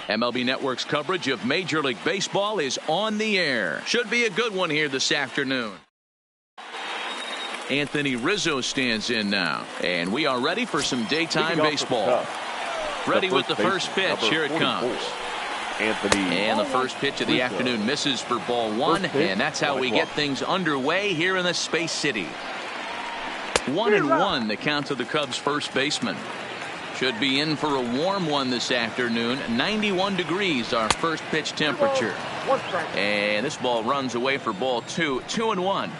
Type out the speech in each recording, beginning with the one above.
MLB Network's coverage of Major League Baseball is on the air. Should be a good one here this afternoon. Anthony Rizzo stands in now, and we are ready for some daytime baseball. Ready with the first pitch. Here it comes. And the first pitch of the afternoon misses for ball one, and that's how we get things underway here in the Space City. 1-1 the count to the Cubs first baseman. Should be in for a warm one this afternoon. 91 degrees our first pitch temperature. And this ball runs away for ball two. 2-1.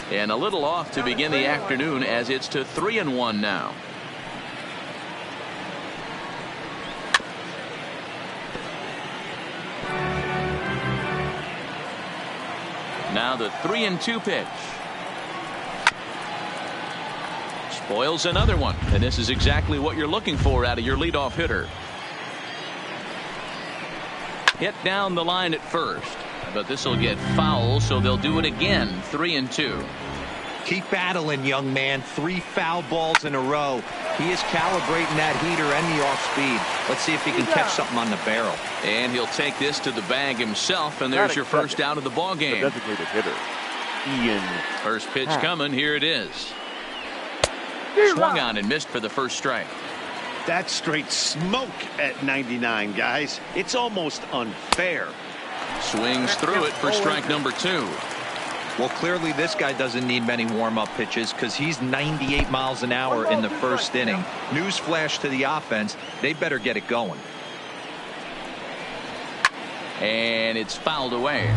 And a little off to begin the afternoon as it's to 3-1 now. Now the 3-2 pitch. Spoils another one, and this is exactly what you're looking for out of your leadoff hitter. Hit down the line at first, but this will get foul, so they'll do it again. 3-2. Keep battling, young man. 3 foul balls in a row. He is calibrating that heater and the off speed. Let's see if he can catch something on the barrel. And he'll take this to the bag himself, and there's your first out of the ball game. The designated hitter, Ian. First pitch coming. Here it is. Swung on and missed for the first strike. That's straight smoke at 99, guys. It's almost unfair. Swings through it for strike number 2. Well, clearly this guy doesn't need many warm-up pitches because he's 98 miles an hour in the first inning. Newsflash to the offense, they better get it going. And it's fouled away.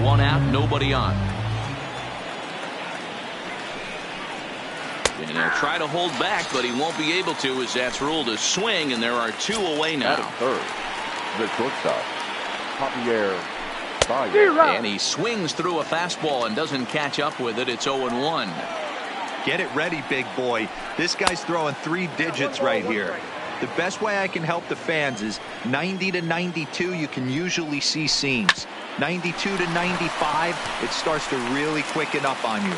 1 out, nobody on. And he'll try to hold back, but he won't be able to, as that's ruled a swing, and there are 2 away now. At third, the shortstop, Javier. And he swings through a fastball and doesn't catch up with it. It's 0-1. Get it ready, big boy. This guy's throwing 3 digits right here. The best way I can help the fans is 90 to 92. You can usually see seams. 92 to 95. It starts to really quicken up on you.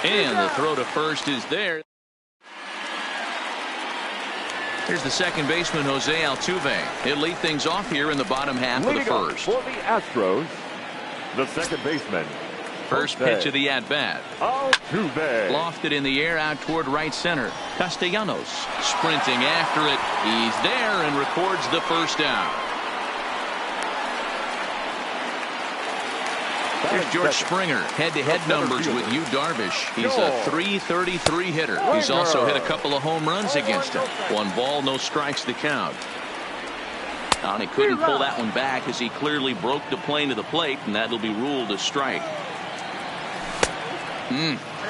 And the throw to first is there. Here's the second baseman, Jose Altuve. He'll lead things off here in the bottom half of the first. For the Astros, the second baseman. First pitch of the at-bat. Altuve. Lofted in the air out toward right center. Castellanos sprinting after it. He's there and records the first out. Here's George Springer. Head-to-head numbers with Yu Darvish. He's a .333 hitter. He's also hit a couple of home runs against him. 1 ball, no strikes to count. And he couldn't pull that one back as he clearly broke the plane to the plate, and that'll be ruled a strike.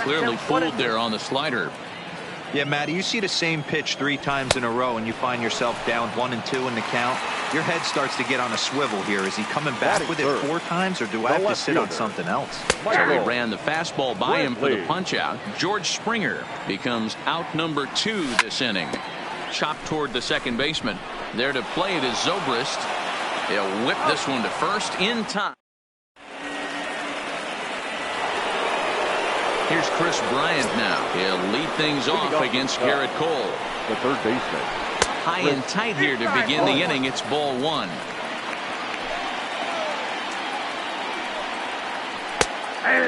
Clearly fooled there on the slider. Yeah, Matty, you see the same pitch 3 times in a row and you find yourself down 1-2 in the count. Your head starts to get on a swivel here. Is he coming back with it 4 times, or do I have to sit on something else? So he ran the fastball by him for the punch out. George Springer becomes out number 2 this inning. Chopped toward the second baseman. There to play it is Zobrist. He'll whip this one to first in time. Here's Chris Bryant now. He'll lead things off against Garrett Cole. The third baseman. High and tight here to begin the inning. It's ball 1.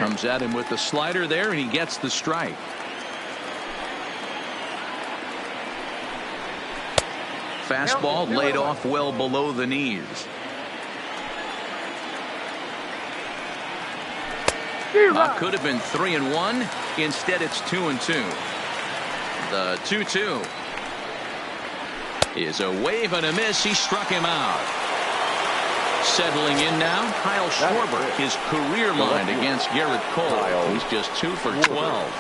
Comes at him with the slider there, and he gets the strike. Fastball laid off well below the knees. Could have been 3-1. Instead, it's 2-2. The 2-2 is a wave and a miss. He struck him out. Settling in now, Kyle Schwarber. His career line against Garrett Cole. He's just 2 for 12.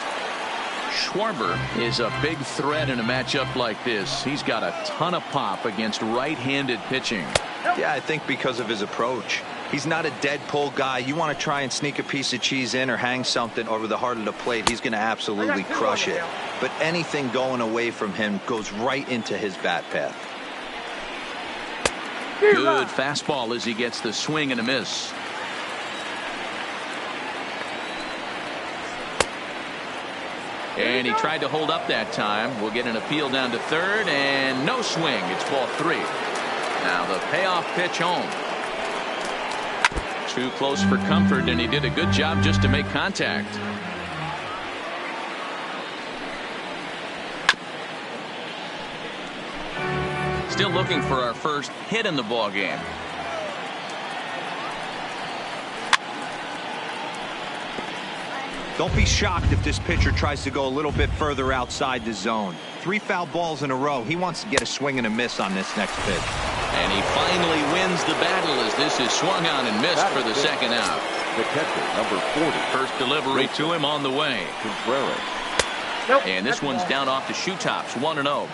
Schwarber is a big threat in a matchup like this. He's got a ton of pop against right-handed pitching. Yeah, I think because of his approach. He's not a dead pull guy. You want to try and sneak a piece of cheese in or hang something over the heart of the plate, he's going to absolutely crush it. But anything going away from him goes right into his bat path. Good fastball as he gets the swing and a miss. And he tried to hold up that time. We'll get an appeal down to third, and no swing. It's ball 3. Now the payoff pitch home. Too close for comfort, and he did a good job just to make contact. Still looking for our first hit in the ball game. Don't be shocked if this pitcher tries to go a little bit further outside the zone. 3 foul balls in a row. He wants to get a swing and a miss on this next pitch. And he finally wins the battle as this is swung on and missed for the second out. The catcher, number 40. First delivery to him on the way. Contreras. And this one's down off the shoe tops, 1-0.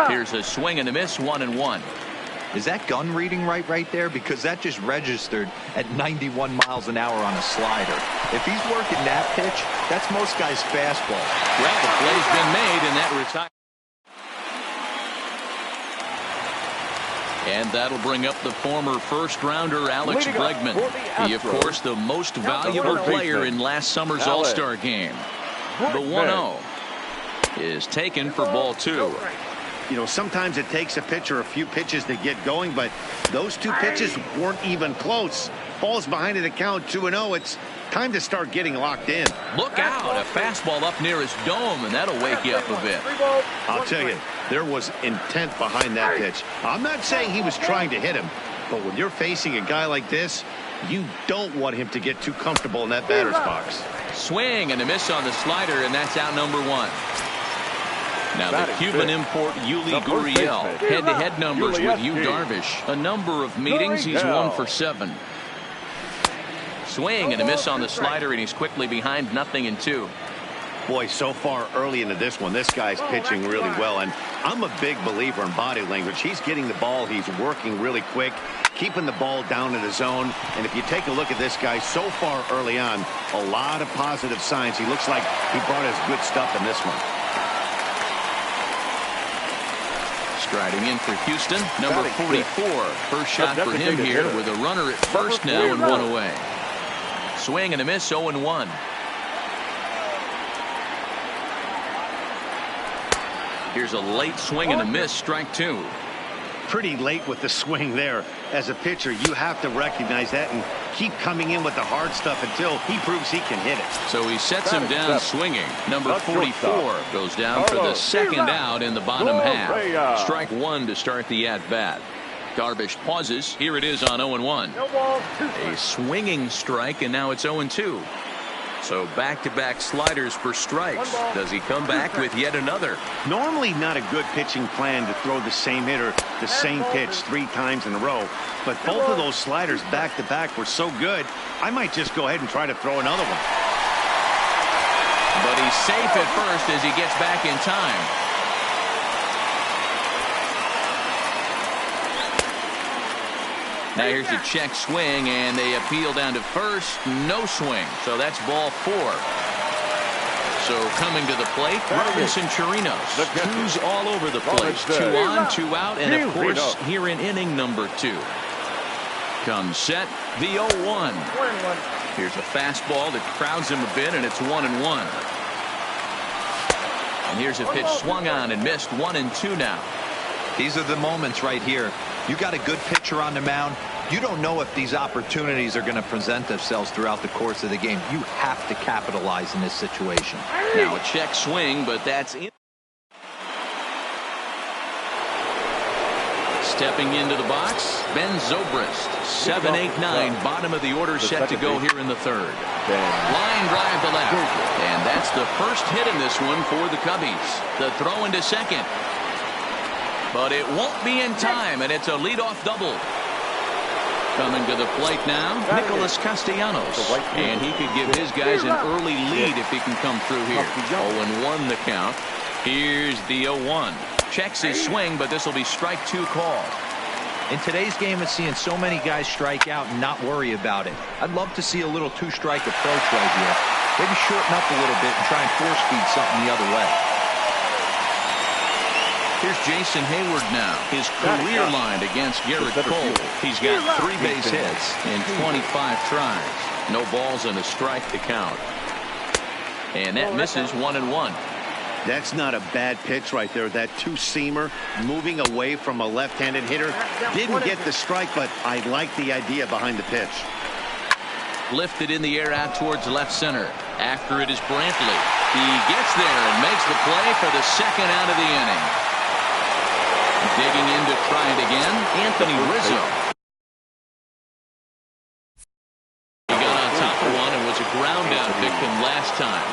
Here's a swing and a miss, 1-1. Is that gun reading right there? Because that just registered at 91 miles an hour on a slider. If he's working that pitch, that's most guys' fastball. Well, the play's been made, and that retires. And that'll bring up the former first-rounder Alex Bregman. He, of course, the most valuable player in last summer's All-Star game. The 1-0 is taken for ball 2. You know, sometimes it takes a pitcher a few pitches to get going, but those 2 pitches weren't even close. Ball's behind at a count, 2-0. It's time to start getting locked in. Look out, a fastball up near his dome, and that'll wake you up a bit. I'll tell you, there was intent behind that pitch. I'm not saying he was trying to hit him, but when you're facing a guy like this, you don't want him to get too comfortable in that batter's box. Swing and a miss on the slider, and that's out number 1. Now the Cuban import Yuli Gurriel, head-to-head numbers with Yu Darvish. A number of meetings, he's 1 for 7. Swing and a miss on the slider, and he's quickly behind 0-2. Boy, so far early into this one, this guy's pitching really well, and I'm a big believer in body language. He's getting the ball, he's working really quick, keeping the ball down in the zone, and if you take a look at this guy so far early on, a lot of positive signs. He looks like he brought his good stuff in this one. Striding in for Houston, number 44. First shot for him here with a runner at first now and 1 away. Swing and a miss, 0-1. Here's a late swing and a miss, strike 2. Pretty late with the swing there. As a pitcher, you have to recognize that and keep coming in with the hard stuff until he proves he can hit it. So he sets him down swinging. Number 44 goes down for the second out in the bottom half. Strike 1 to start the at-bat. Darvish pauses. Here it is on 0-1. A swinging strike, and now it's 0-2. So back-to-back sliders for strikes. Does he come back with yet another? Normally not a good pitching plan to throw the same hitter the same pitch 3 times in a row. But both of those sliders back-to-back were so good, I might just go ahead and try to throw another one. But he's safe at first as he gets back in time. Now here's a check swing, and they appeal down to first. No swing, so that's ball 4. So coming to the plate, Robinson Chirinos. 2s all over the place. 2 on, 2 out, and of course here in inning number 2. Comes set, the 0-1. Here's a fastball that crowds him a bit, and it's 1-1. And here's a pitch swung on and missed, 1-2 now. These are the moments right here. You got a good pitcher on the mound. You don't know if these opportunities are going to present themselves throughout the course of the game. You have to capitalize in this situation. Now a check swing, but that's in. Stepping into the box, Ben Zobrist. 7-8-9, bottom of the order, set to go here in the 3rd. Line drive to left. And that's the first hit in this one for the Cubbies. The throw into second. But it won't be in time, and it's a leadoff double. Coming to the plate now, Nicholas Castellanos. And he could give his guys an early lead if he can come through here. 0-1 the count. Here's the 0-1. Checks his swing, but this will be strike 2 call. In today's game, it's seeing so many guys strike out and not worry about it. I'd love to see a little 2-strike approach right here. Maybe shorten up a little bit and try and force feed something the other way. Here's Jason Hayward now. His career line against Garrett Cole. He's got 3 base hits in 25 tries. No balls and a strike to count. And that misses 1-1. That's not a bad pitch right there. That two-seamer moving away from a left-handed hitter. Didn't get the strike, but I like the idea behind the pitch. Lifted in the air out towards left center. After it is Brantley. He gets there and makes the play for the second out of the inning. Digging in to try it again, Anthony Rizzo. He got on top of one and was a ground out victim last time.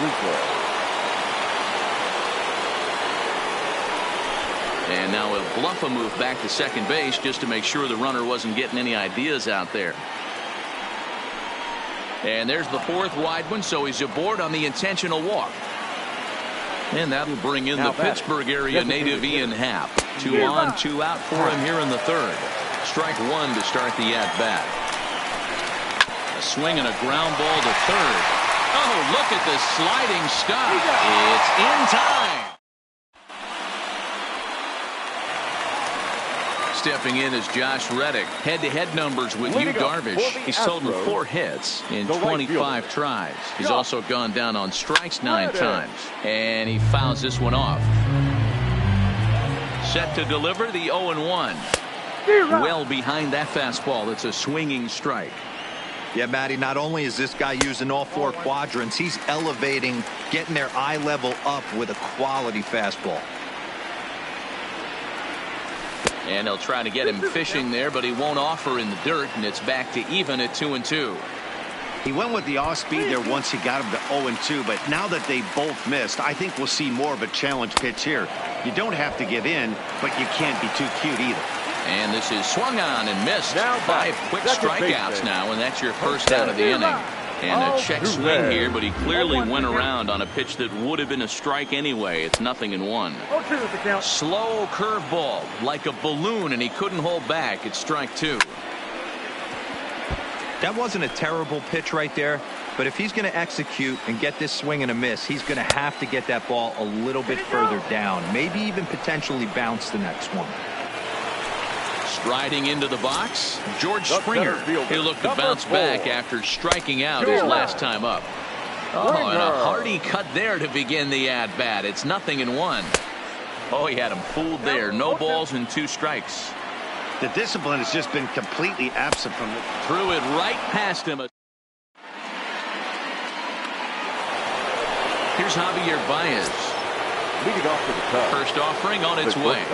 And now he'll bluff a move back to second base just to make sure the runner wasn't getting any ideas out there. And there's the fourth wide one, so he's aboard on the intentional walk. And that'll bring in the Pittsburgh area native Ian Happ. 2 on, 2 out for him here in the third. Strike one to start the at-bat. A swing and a ground ball to third. Oh, look at the sliding stop. It's in time. Stepping in is Josh Reddick. Head-to-head numbers with Yu Darvish. He's totaled 4 hits in 25 tries. He's also gone down on strikes 9 times. And he fouls this one off. Set to deliver the 0-1. Well behind that fastball. It's a swinging strike. Yeah, Matty, not only is this guy using all 4 quadrants, he's elevating, getting their eye level up with a quality fastball. And they'll try to get him fishing there, but he won't offer in the dirt, and it's back to even at 2-2. He went with the off-speed there once he got him to 0-2, but now that they both missed, I think we'll see more of a challenge pitch here. You don't have to give in, but you can't be too cute either. And this is swung on and missed. 5 quick strikeouts now, and that's your first out of the inning. And a check swing here, but he clearly went around on a pitch that would have been a strike anyway. It's 0-1. Slow curveball, like a balloon, and he couldn't hold back. It's strike 2. That wasn't a terrible pitch right there, but if he's going to execute and get this swing and a miss, he's going to have to get that ball a little bit further down, maybe even potentially bounce the next one. Striding into the box, George Springer. He looked to bounce back after striking out his last time up. Oh, and a hearty cut there to begin the at-bat. It's 0-1. Oh, he had him fooled there. No balls and 2 strikes. The discipline has just been completely absent from it. Threw it right past him. Here's Javier Baez. Leading off to the top. First offering on its way.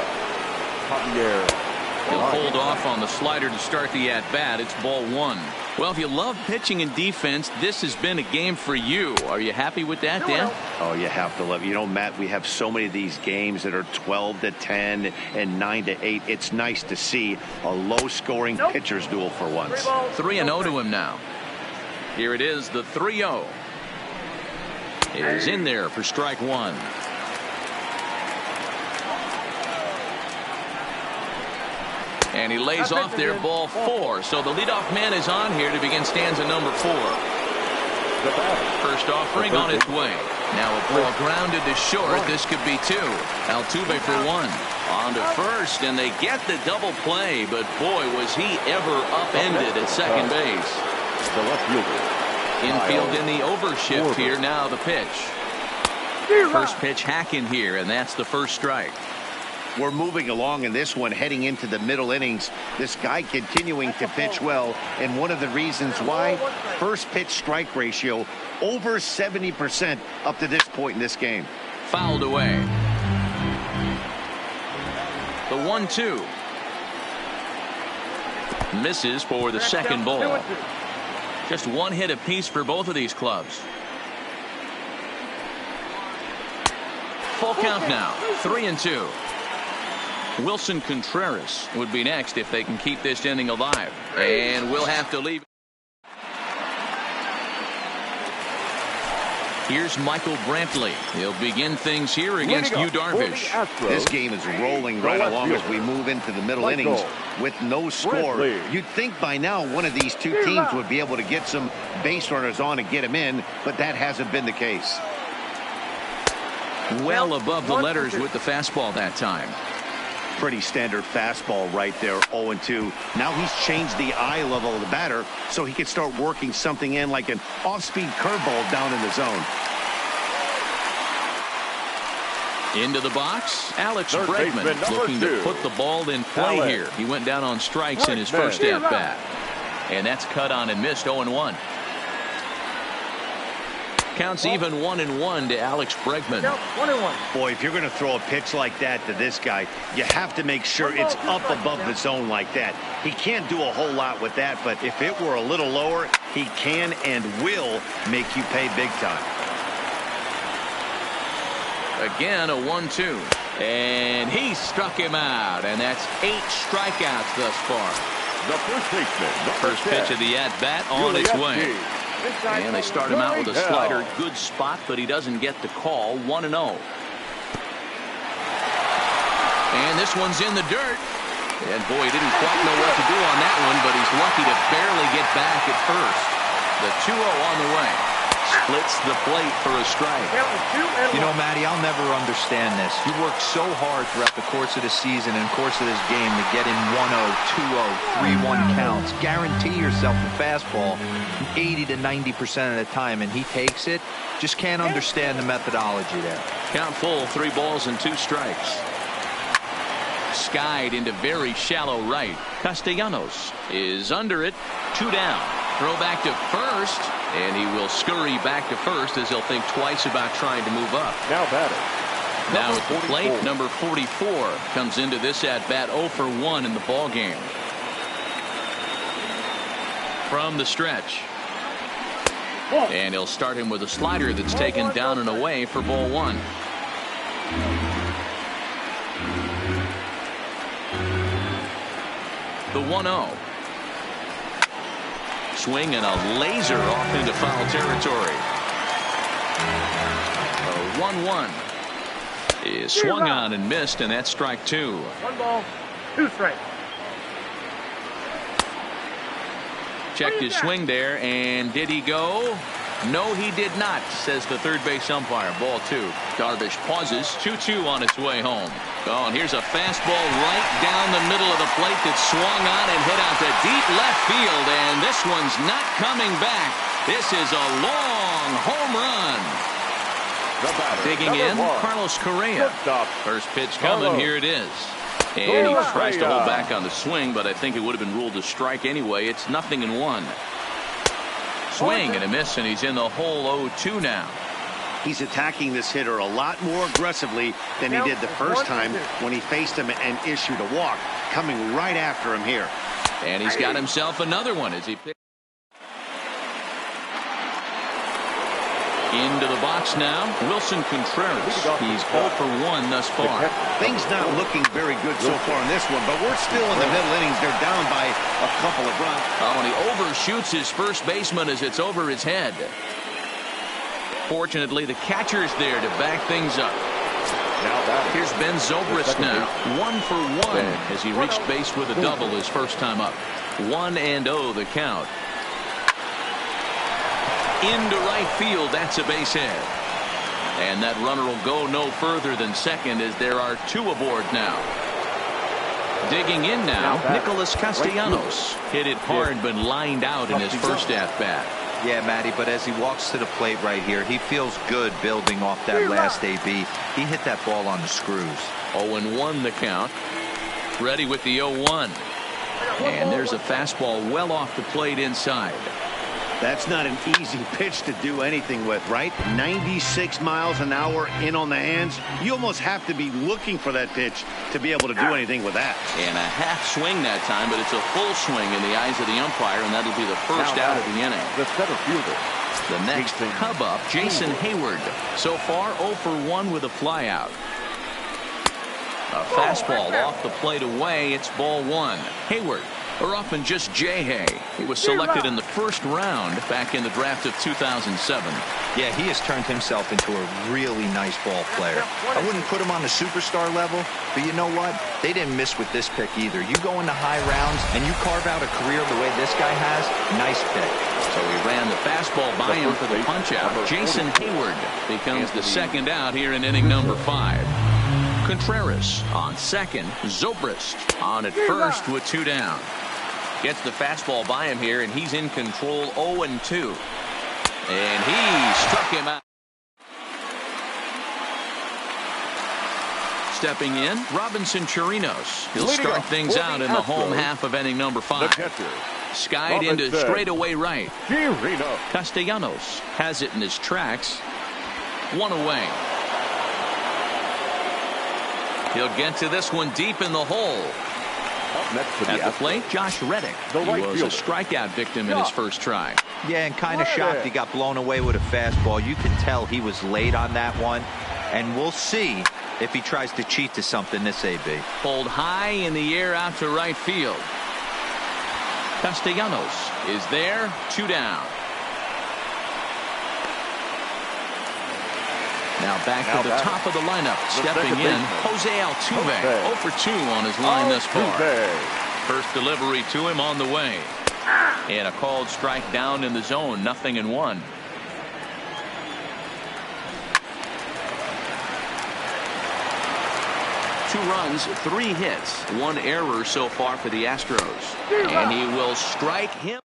Javier. He'll hold off on the slider to start the at-bat. It's ball 1. Well, if you love pitching and defense, this has been a game for you. Are you happy with that, Dan? Oh, you have to love it. You know, Matt, we have so many of these games that are 12-10 and 9-8. It's nice to see a low-scoring pitcher's duel for once. 3-0 to him now. Here it is, the 3-0. It is in there for strike 1. And he lays off there, ball 4. So the leadoff man is on here to begin stanza number 4. First offering on its way. Now a ball grounded to short. This could be 2. Altuve for 1. On to first, and they get the double play. But boy, was he ever upended at second base. Infield in the overshift here. Now the pitch. First pitch hack in here, and that's the first strike. We're moving along in this one, heading into the middle innings. This guy continuing to pitch well, and one of the reasons why, first pitch strike ratio over 70% up to this point in this game. Fouled away. The 1-2. Misses for the second ball. Just 1 hit apiece for both of these clubs. Full count now. 3-2. Wilson Contreras would be next if they can keep this inning alive. And we'll have to leave. Here's Michael Brantley. He'll begin things here against Yu Darvish. This game is rolling right along as we move into the middle innings with no score. You'd think by now one of these two teams would be able to get some base runners on and get them in, but that hasn't been the case. Well above the letters with the fastball that time. Pretty standard fastball right there, 0-2. Now he's changed the eye level of the batter so he can start working something in like an off-speed curveball down in the zone. Into the box, Alex Bregman looking to put the ball in play here. He went down on strikes in his first at-bat. And that's cut on and missed, 0-1. Counts even 1-1 to Alex Bregman. Boy, if you're going to throw a pitch like that to this guy, you have to make sure it's up above the zone like that. He can't do a whole lot with that, but if it were a little lower, he can and will make you pay big time. Again, a 1-2. And he struck him out, and that's 8 strikeouts thus far. The first baseman. The first pitch of the at-bat on its way. And they start him out with a slider. Good spot, but he doesn't get the call. 1-0. And this one's in the dirt. And boy, he didn't quite know what to do on that one, but he's lucky to barely get back at first. The 2-0 on the way. Splits the plate for a strike. You know, Matty, I'll never understand this. You work so hard throughout the course of the season and course of this game to get in 1-0, 2-0, 3-1 counts. Guarantee yourself a fastball 80 to 90% of the time, and he takes it. Just can't understand the methodology there. Count full, 3 balls and 2 strikes. Skied into very shallow right. Castellanos is under it. 2 down. Throw back to first, and he will scurry back to first as he'll think twice about trying to move up. Now batting. Now at the plate, number 44 comes into this at-bat 0 for 1 in the ball game. From the stretch. And he'll start him with a slider that's taken down and away for ball 1. The 1-0. Swing and a laser off into foul territory. A 1-1 is swung on and missed, and that's strike 2. 1 ball, 2 strikes. Checked his swing there, and did he go? No, he did not, says the third base umpire. Ball 2. Darvish pauses. 2-2 on its way home. Oh, and here's a fastball right down the middle of the plate that swung on and hit out to deep left field, and this one's not coming back. This is a long home run. Digging in, Carlos Correa. First pitch coming. Here it is. And he tries to hold back on the swing, but I think it would have been ruled a strike anyway. It's 0-1. Swing and a miss, and he's in the hole 0-2 now. He's attacking this hitter a lot more aggressively than he did the first time when he faced him and issued a walk. Coming right after him here. And he's got himself another one as he picks. Into the box now, Wilson Contreras. He's 0 for 1 thus far. Things not looking very good so far in this one, but we're still in the middle innings. They're down by a couple of runs. Oh, and he overshoots his first baseman as it's over his head. Fortunately, the catcher's there to back things up. Here's Ben Zobrist now. 1 for 1 as he reached base with a double his first time up. 1-0 the count. Into right field, that's a base hit. And that runner will go no further than second as there are 2 aboard now. Digging in now, Nicholas Castellanos. Hit it hard but lined out in his first at-bat. Yeah, Matty, but as he walks to the plate right here, he feels good building off that last AB. He hit that ball on the screws. 0-1 the count. Ready with the 0-1. And there's a fastball well off the plate inside. That's not an easy pitch to do anything with, right? 96 miles an hour in on the hands. You almost have to be looking for that pitch to be able to do anything with that. And a half swing that time, but it's a full swing in the eyes of the umpire, and that'll be the first out of the inning. The center fielder. The next Cub up, Jason Hayward. So far, 0 for 1 with a flyout. A fastball off the plate away. It's ball 1. Hayward. Or often just Jay Hay. He was selected in the first round back in the draft of 2007. Yeah, he has turned himself into a really nice ball player. I wouldn't put him on the superstar level, but you know what? They didn't miss with this pick either. You go into high rounds and you carve out a career the way this guy has, nice pick. So he ran the fastball by him for the punch out. Jason Hayward becomes the second out here in inning number 5. Contreras on second. Zobrist on at first with 2 down. Gets the fastball by him here, and he's in control 0-2. And he struck him out. Stepping in, Robinson Chirinos. He'll start things out in the home half of inning number 5. Skied into straightaway right. Castellanos has it in his tracks. 1 away. He'll get to this one deep in the hole. At the plate, Josh Reddick. He was a strikeout victim in his first try. Yeah, and kind of shocked he got blown away with a fastball. You can tell he was late on that one. And we'll see if he tries to cheat to something this AB. Pulled high in the air out to right field. Castellanos is there. 2 down. Now back to the top of the lineup. Stepping in, Jose Altuve. 0 for 2 on his line thus far. First delivery to him on the way. And a called strike down in the zone. 0-1. Two runs, 3 hits, 1 error so far for the Astros. And he will strike him.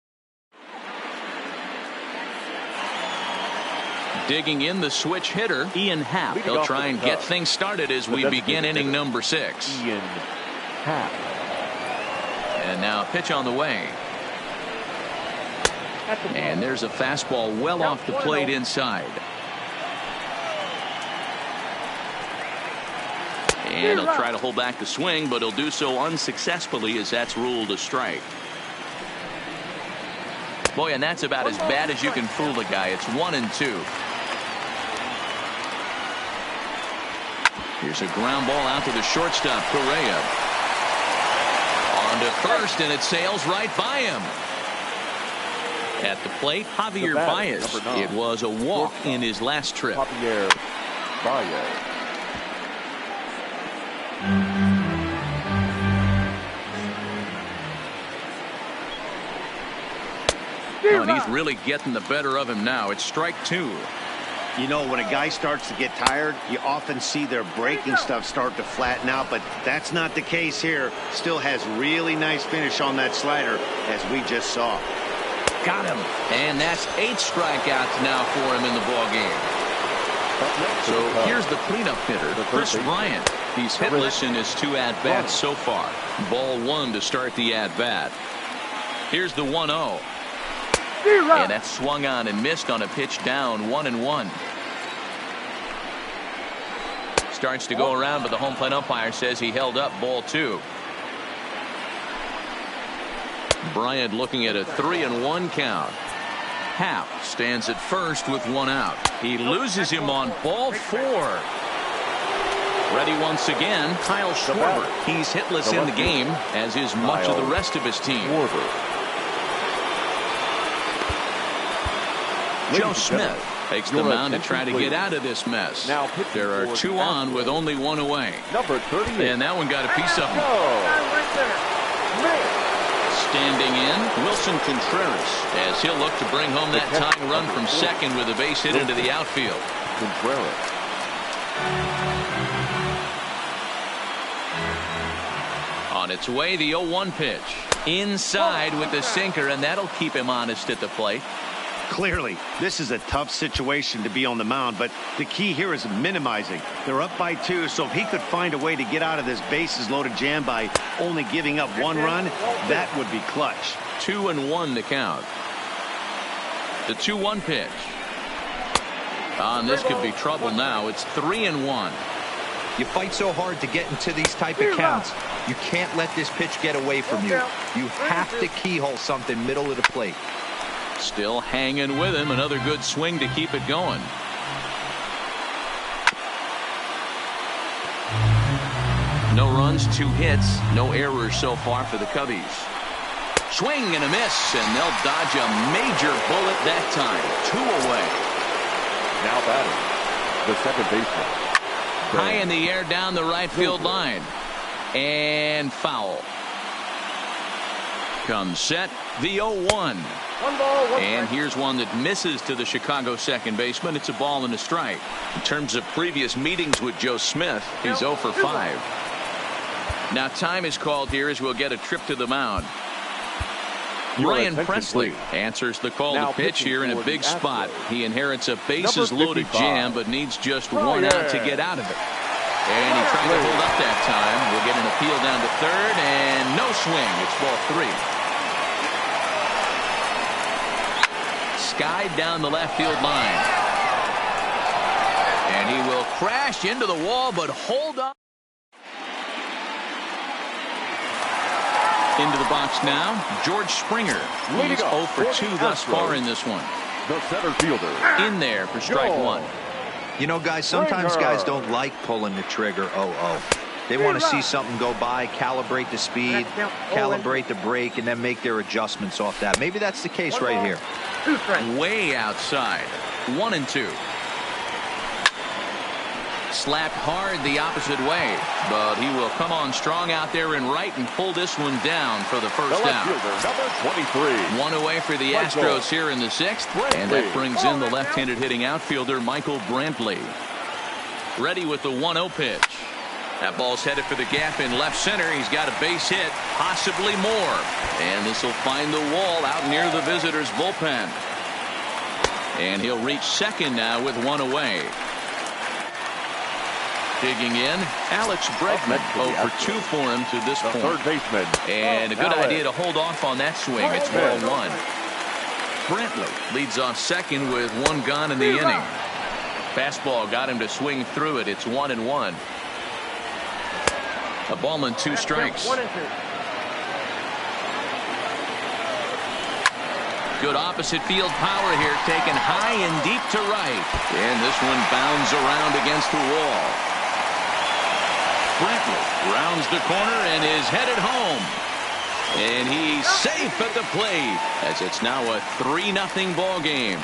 Digging in the switch hitter, Ian Happ. He'll try and get things started as we begin inning number 6. Ian Happ. And now a pitch on the way. And there's a fastball well off the plate inside. And he'll try to hold back the swing, but he'll do so unsuccessfully as that's ruled a strike. Boy, and that's about as bad as you can fool a guy. It's 1-2. Here's a ground ball out to the shortstop, Correa. On to first, and it sails right by him. At the plate, Javier Baez. It was a walk in his last trip. Javier Baez. Oh, and he's really getting the better of him now. It's strike 2. You know, when a guy starts to get tired, you often see their breaking stuff start to flatten out, but that's not the case here. Still has really nice finish on that slider, as we just saw. Got him. And that's 8 strikeouts now for him in the ball game. So here's the cleanup hitter, Chris Bryant. He's hitless in his 2 at-bats so far. Ball 1 to start the at-bat. Here's the 1-0. And that's swung on and missed on a pitch down. 1-1. Starts to go around, but the home plate umpire says he held up ball 2. Bryant looking at a 3-1 count. Happ stands at first with 1 out. He loses him on ball 4. Ready once again, Kyle Schwarber. He's hitless in the game, as is much of the rest of his team. Joe Smith takes the mound to try to get out of this mess. There are 2 on with only 1 away. And that one got a piece of him. Standing in, Wilson Contreras, as he'll look to bring home that tying run from second with a base hit into the outfield. On its way, the 0-1 pitch. Inside with the sinker, and that'll keep him honest at the plate. Clearly, this is a tough situation to be on the mound, but the key here is minimizing. They're up by 2, so if he could find a way to get out of this bases-loaded jam by only giving up 1 run, that would be clutch. 2-1 to count. The 2-1 pitch. And this could be trouble now. It's 3-1. You fight so hard to get into these type of counts. You can't let this pitch get away from you. You have to keyhole something middle of the plate. Still hanging with him. Another good swing to keep it going. No runs, 2 hits, no errors so far for the Cubbies. Swing and a miss, and they'll dodge a major bullet that time. 2 away. Now batting, the second baseman. High in the air down the right field line. And foul. Comes set, the 0-1. One ball, one And strike. here's one that misses to the Chicago second baseman. It's a ball and a strike. In terms of previous meetings with Joe Smith, he's 0 for 5. Now time is called here as we'll get a trip to the mound. Ryan Presley answers the call to pitch here in a big spot. He inherits a bases-loaded jam, but needs just one out to get out of it. And he tried to hold up that time. We'll get an appeal down to third, and no swing. It's ball 3. Skied down the left field line. And he will crash into the wall, but hold up. Into the box now, George Springer. He's 0 for 2 thus far in this one. The center fielder. In there for strike 1. You know, guys, sometimes guys don't like pulling the trigger 0-0. They want to see something go by, calibrate the speed, calibrate the break, and then make their adjustments off that. Maybe that's the case right here. 2 strikes. Way outside. 1-2. Slapped hard the opposite way, but he will come on strong out there in right and pull this one down for the first down. Number 23. One away for the Astros here in the 6th, and that brings in the left-handed hitting outfielder Michael Brantley. Ready with the 1-0 pitch. That ball's headed for the gap in left center. He's got a base hit, possibly more, and this will find the wall out near the visitors' bullpen. And he'll reach second now with 1 away. Digging in, Alex Bregman, 0 for 2 for him to this point. Third baseman. And a good idea to hold off on that swing. It's ball 1. Brantley leads off second with 1 gone in the inning. Fastball got him to swing through it. It's 1-1. A ball and 2 strikes. 1-2. Good opposite field power here, taken high and deep to right. And this one bounds around against the wall. Brantley rounds the corner and is headed home. And he's safe at the plate as it's now a 3-0 ball game.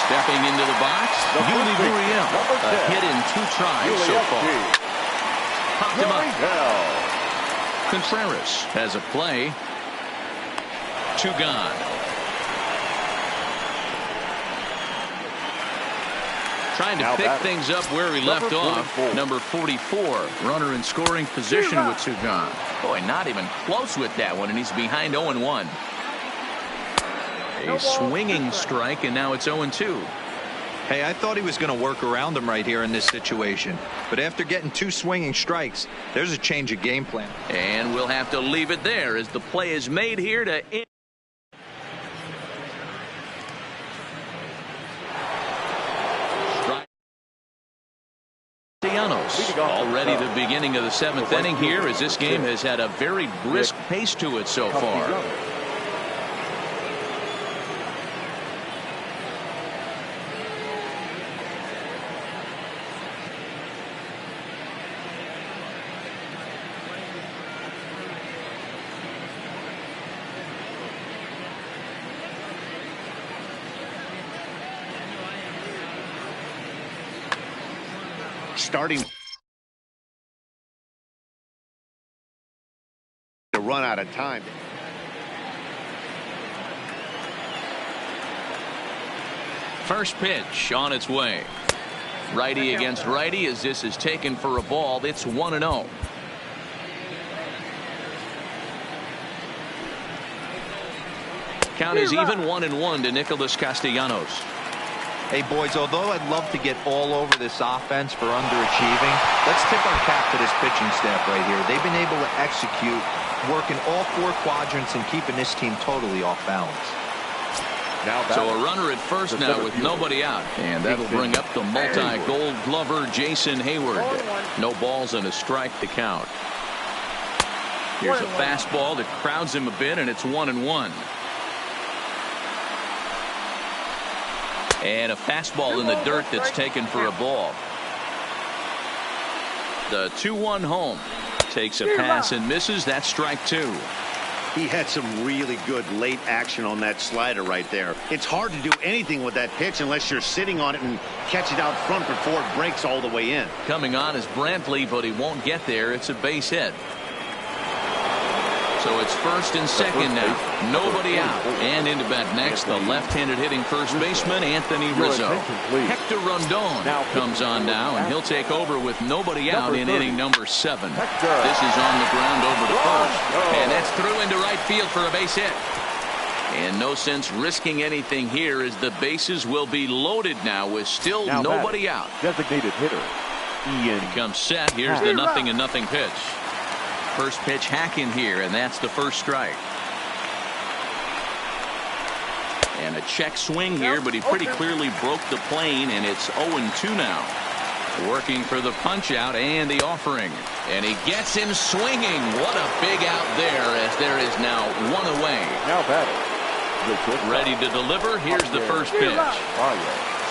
Stepping into the box, Yuli Gurriel. A hit in 2 tries so far. Popped him up. Contreras has a play. 2 gone. Trying to pick things up where he left off. Number 44, runner in scoring position with 2 gone. Boy, not even close with that one, and he's behind 0-1. A swinging strike, and now it's 0-2. Hey, I thought he was going to work around him right here in this situation. But after getting 2 swinging strikes, there's a change of game plan. And we'll have to leave it there as the play is made here to end. Already the beginning of the 7th inning here as this game has had a very brisk pace to it so far. Starting to run out of time. First pitch on its way. Righty against righty as this is taken for a ball. It's 1-0. Count is even 1-1 to Nicholas Castellanos. Hey, boys, although I'd love to get all over this offense for underachieving, let's tip our cap to this pitching staff right here. They've been able to execute, working all 4 quadrants and keeping this team totally off balance. So a runner at first now with nobody out. And that'll bring up the multi-gold glover Jason Hayward. No balls and a strike to count. Here's a fastball that crowds him a bit, and it's 1-1. And a fastball in the dirt that's taken for a ball. The 2-1 home. Takes a pass and misses. That's strike 2. He had some really good late action on that slider right there. It's hard to do anything with that pitch unless you're sitting on it and catch it out front before it breaks all the way in. Coming on is Brantley, but he won't get there. It's a base hit. So it's first and second now. Nobody out. And into bat next, the left-handed hitting first baseman, Anthony Rizzo. Hector Rondon comes on now, and he'll take over with nobody out in inning number 7. This is on the ground over to first. And that's through into right field for a base hit. And no sense risking anything here as the bases will be loaded now with still nobody out. Designated hitter, Ian. Comes set. Here's the 0-0 pitch. First pitch hack in here, and that's the first strike. And a check swing here, but he pretty clearly broke the plane, and it's 0-2 now. Working for the punch out and the offering. And he gets him swinging. What a big out there, as there is now one away. Now batting. Ready to deliver. Here's the first pitch.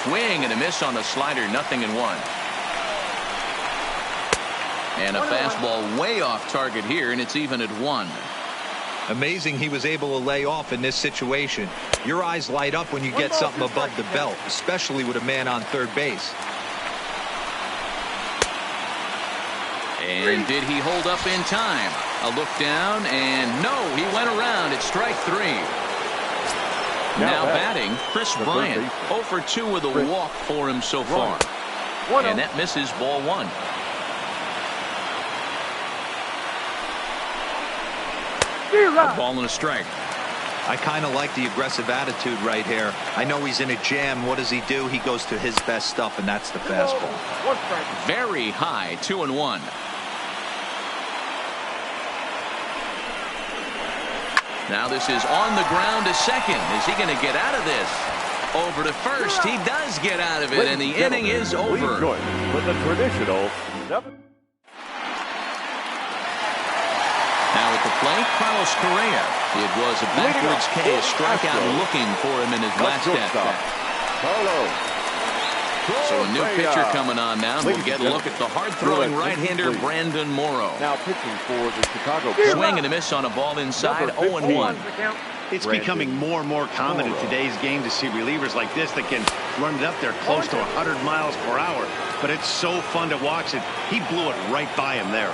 Swing and a miss on the slider, 0-1. And a fastball way off target here, and it's even at 1. Amazing he was able to lay off in this situation. Your eyes light up when you get something above the belt, especially with a man on third base. And did he hold up in time? A look down, and no, he went around. It's strike 3. Now batting, Chris Bryant. 0 for 2 with a walk for him so far. And that misses, ball 1. A ball and a strike. I kind of like the aggressive attitude right here. I know he's in a jam. What does he do? He goes to his best stuff, and that's the fastball. Very high, 2-1. Now this is on the ground to second. Is he going to get out of this? Over to first. He does get out of it, and the inning is over. With the traditional 7. Now at the plate, Carlos Correa. It was a backwards K, a strikeout looking for him in his last at-bat. So a new pitcher coming on now, and we'll get a look at the hard-throwing right-hander Brandon Morrow. Now pitching for the Chicago. Swing and a miss on a ball inside, 0-1. It's becoming more and more common in today's game to see relievers like this that can run it up there close to 100 miles per hour. But it's so fun to watch it. He blew it right by him there.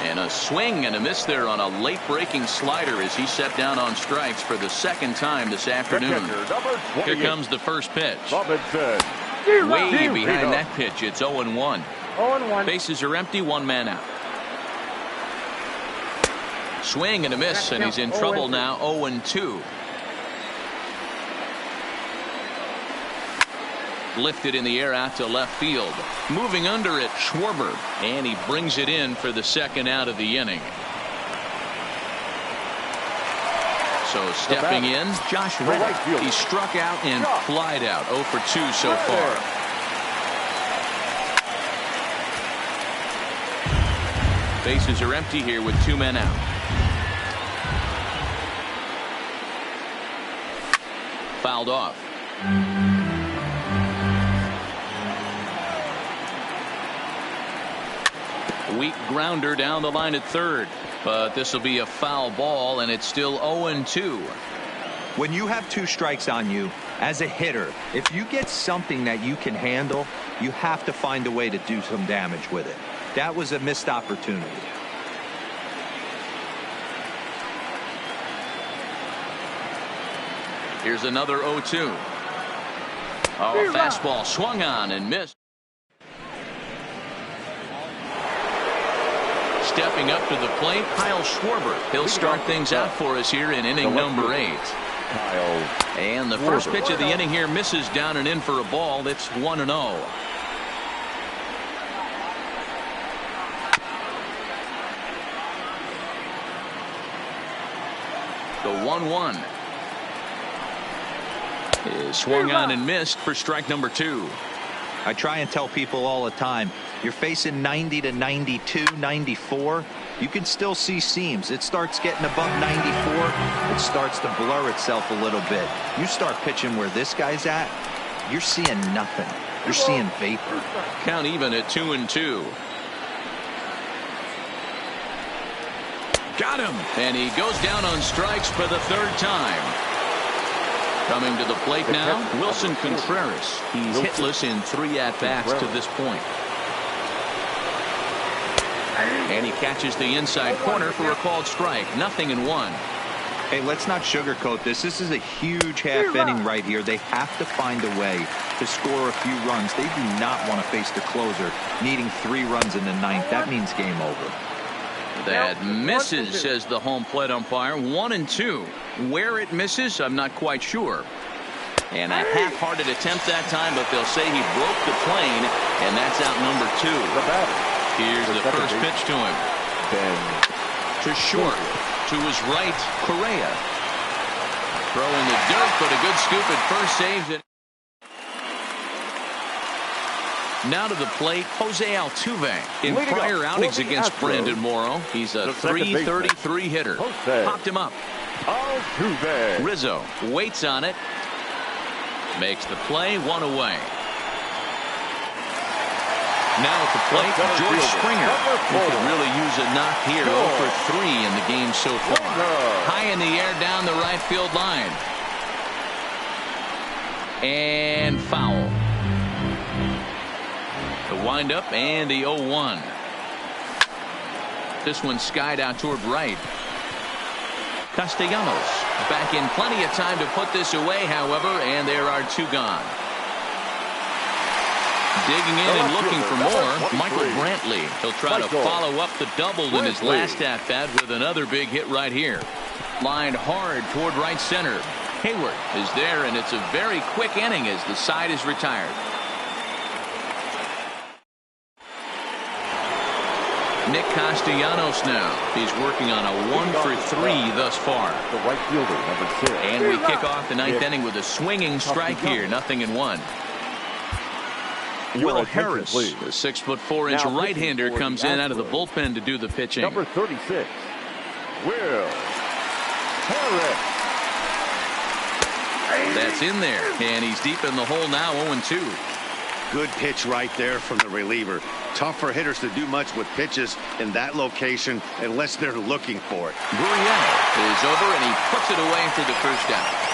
And a swing and a miss there on a late breaking slider as he set down on strikes for the second time this afternoon. Here comes the first pitch. Way behind that pitch. It's 0-1. 0-1. Bases are empty, one man out. Swing and a miss, and he's in trouble now, 0-2. Lifted in the air out to left field. Moving under it, Schwarber, and he brings it in for the second out of the inning. So stepping in, Josh Reddick. He struck out and flied out, 0 for 2 so far. Bases are empty here with 2 men out. Fouled off. Weak grounder down the line at third, but this will be a foul ball, and it's still 0-2. When you have 2 strikes on you as a hitter, if you get something that you can handle, you have to find a way to do some damage with it. That was a missed opportunity. Here's another 0-2. Oh, fastball swung on and missed. Stepping up to the plate, Kyle Schwarber. He'll start things out for us here in inning number 8. And the first pitch of the inning here misses down and in for a ball. It's 1-0. The 1-1 is swung on and missed for strike number 2. I try and tell people all the time, you're facing 90 to 92, 94. You can still see seams. It starts getting above 94. It starts to blur itself a little bit. You start pitching where this guy's at, you're seeing nothing. You're seeing vapor. Count even at 2-2. Got him. And he goes down on strikes for the 3rd time. Coming to the plate now, Wilson Contreras. He's hitless in 3 at-bats to this point. And he catches the inside corner for a called strike. 0-1. Hey, let's not sugarcoat this. This is a huge half inning right here. They have to find a way to score a few runs. They do not want to face the closer needing 3 runs in the 9th. That means game over. That misses, says the home plate umpire. 1-2. Where it misses, I'm not quite sure. And a half-hearted attempt that time, but they'll say he broke the plane, and that's out number 2. Here's the first pitch to him. To short. To his right, Correa. Throw in the dirt, but a good scoop at first saves it. Now to the plate, Jose Altuve. In prior outings against Brandon Morrow, he's a .333 hitter. Popped him up. Altuve. Rizzo waits on it. Makes the play, 1 away. Now at the plate, George Springer. He could really use a knock here. 0 for 3 in the game so far. High in the air down the right field line. And foul. The windup and the 0-1. This one skied out toward right. Castellanos back in plenty of time to put this away, however, and there are 2 gone. Digging in and looking for more, Michael Brantley. He'll try to follow up the double in his last at-bat with another big hit right here. Lined hard toward right center. Hayward is there, and it's a very quick inning as the side is retired. Nick Castellanos now. He's working on a 1 for 3 thus far. The right fielder, number 6. And we kick off the 9th inning with a swinging strike here. 0-1. Will Harris, the 6'4" right-hander, comes in out of the bullpen to do the pitching. Number 36, Will Harris. That's in there, and he's deep in the hole now. 0-2. Good pitch right there from the reliever. Tough for hitters to do much with pitches in that location unless they're looking for it. Gurriel is over, and he puts it away for the first out.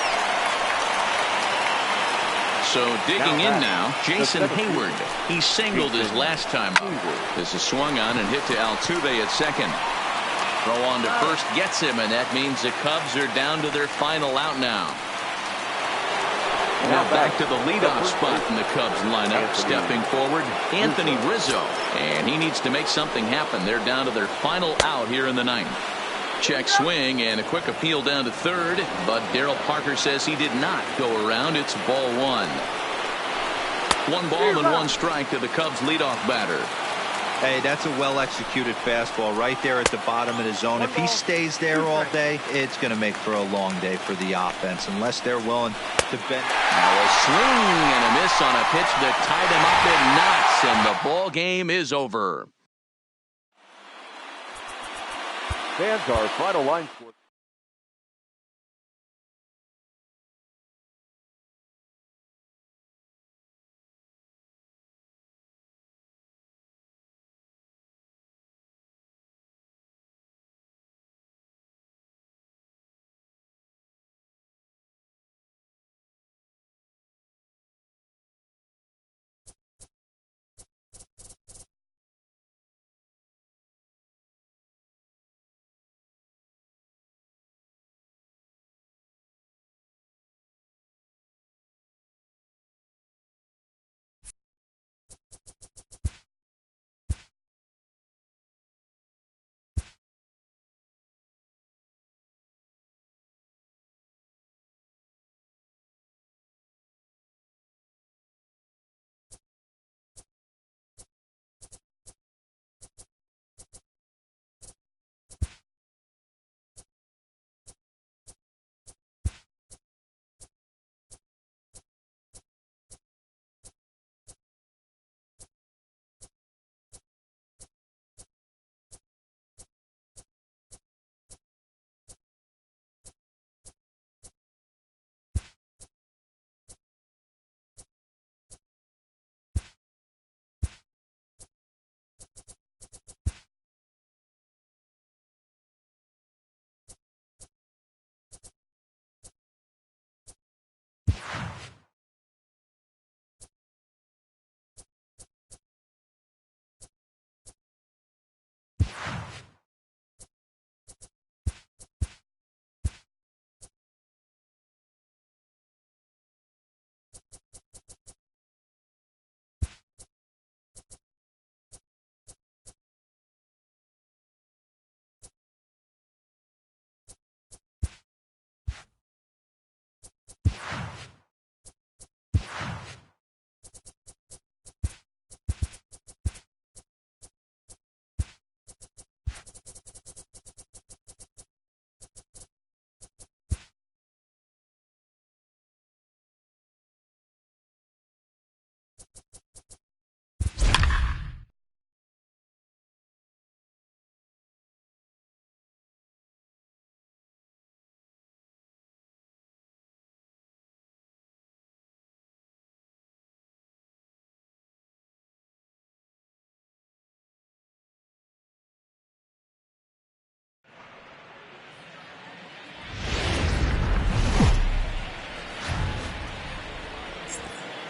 So digging in now, Jason Hayward. He singled his last time up. This is swung on and hit to Altuve at second. Throw on to first gets him, and that means the Cubs are down to their final out now. Now back to the leadoff spot in the Cubs lineup. Stepping forward, Anthony Rizzo. And he needs to make something happen. They're down to their final out here in the 9th. Check swing and a quick appeal down to third, but Darryl Parker says he did not go around. It's ball 1. 1 ball and 1 strike to the Cubs leadoff batter. Hey, that's a well-executed fastball right there at the bottom of the zone. If he stays there all day, it's going to make for a long day for the offense, unless they're willing to bend. Now a swing and a miss on a pitch that tied him up in knots, and the ball game is over. Fans are final line score.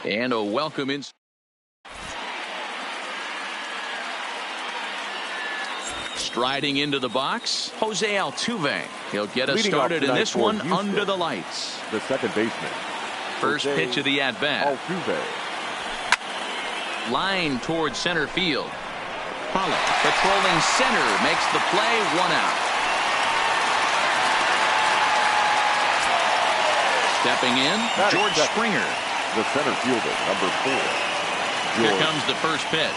And a welcome in. Striding into the box, Jose Altuve. He'll get us started in this one under the lights. The second baseman. First pitch of the at-bat. Altuve. Line towards center field. Pollock patrolling center makes the play, 1 out. Stepping in, George Springer. The center fielder, number 4. Here comes the first pitch.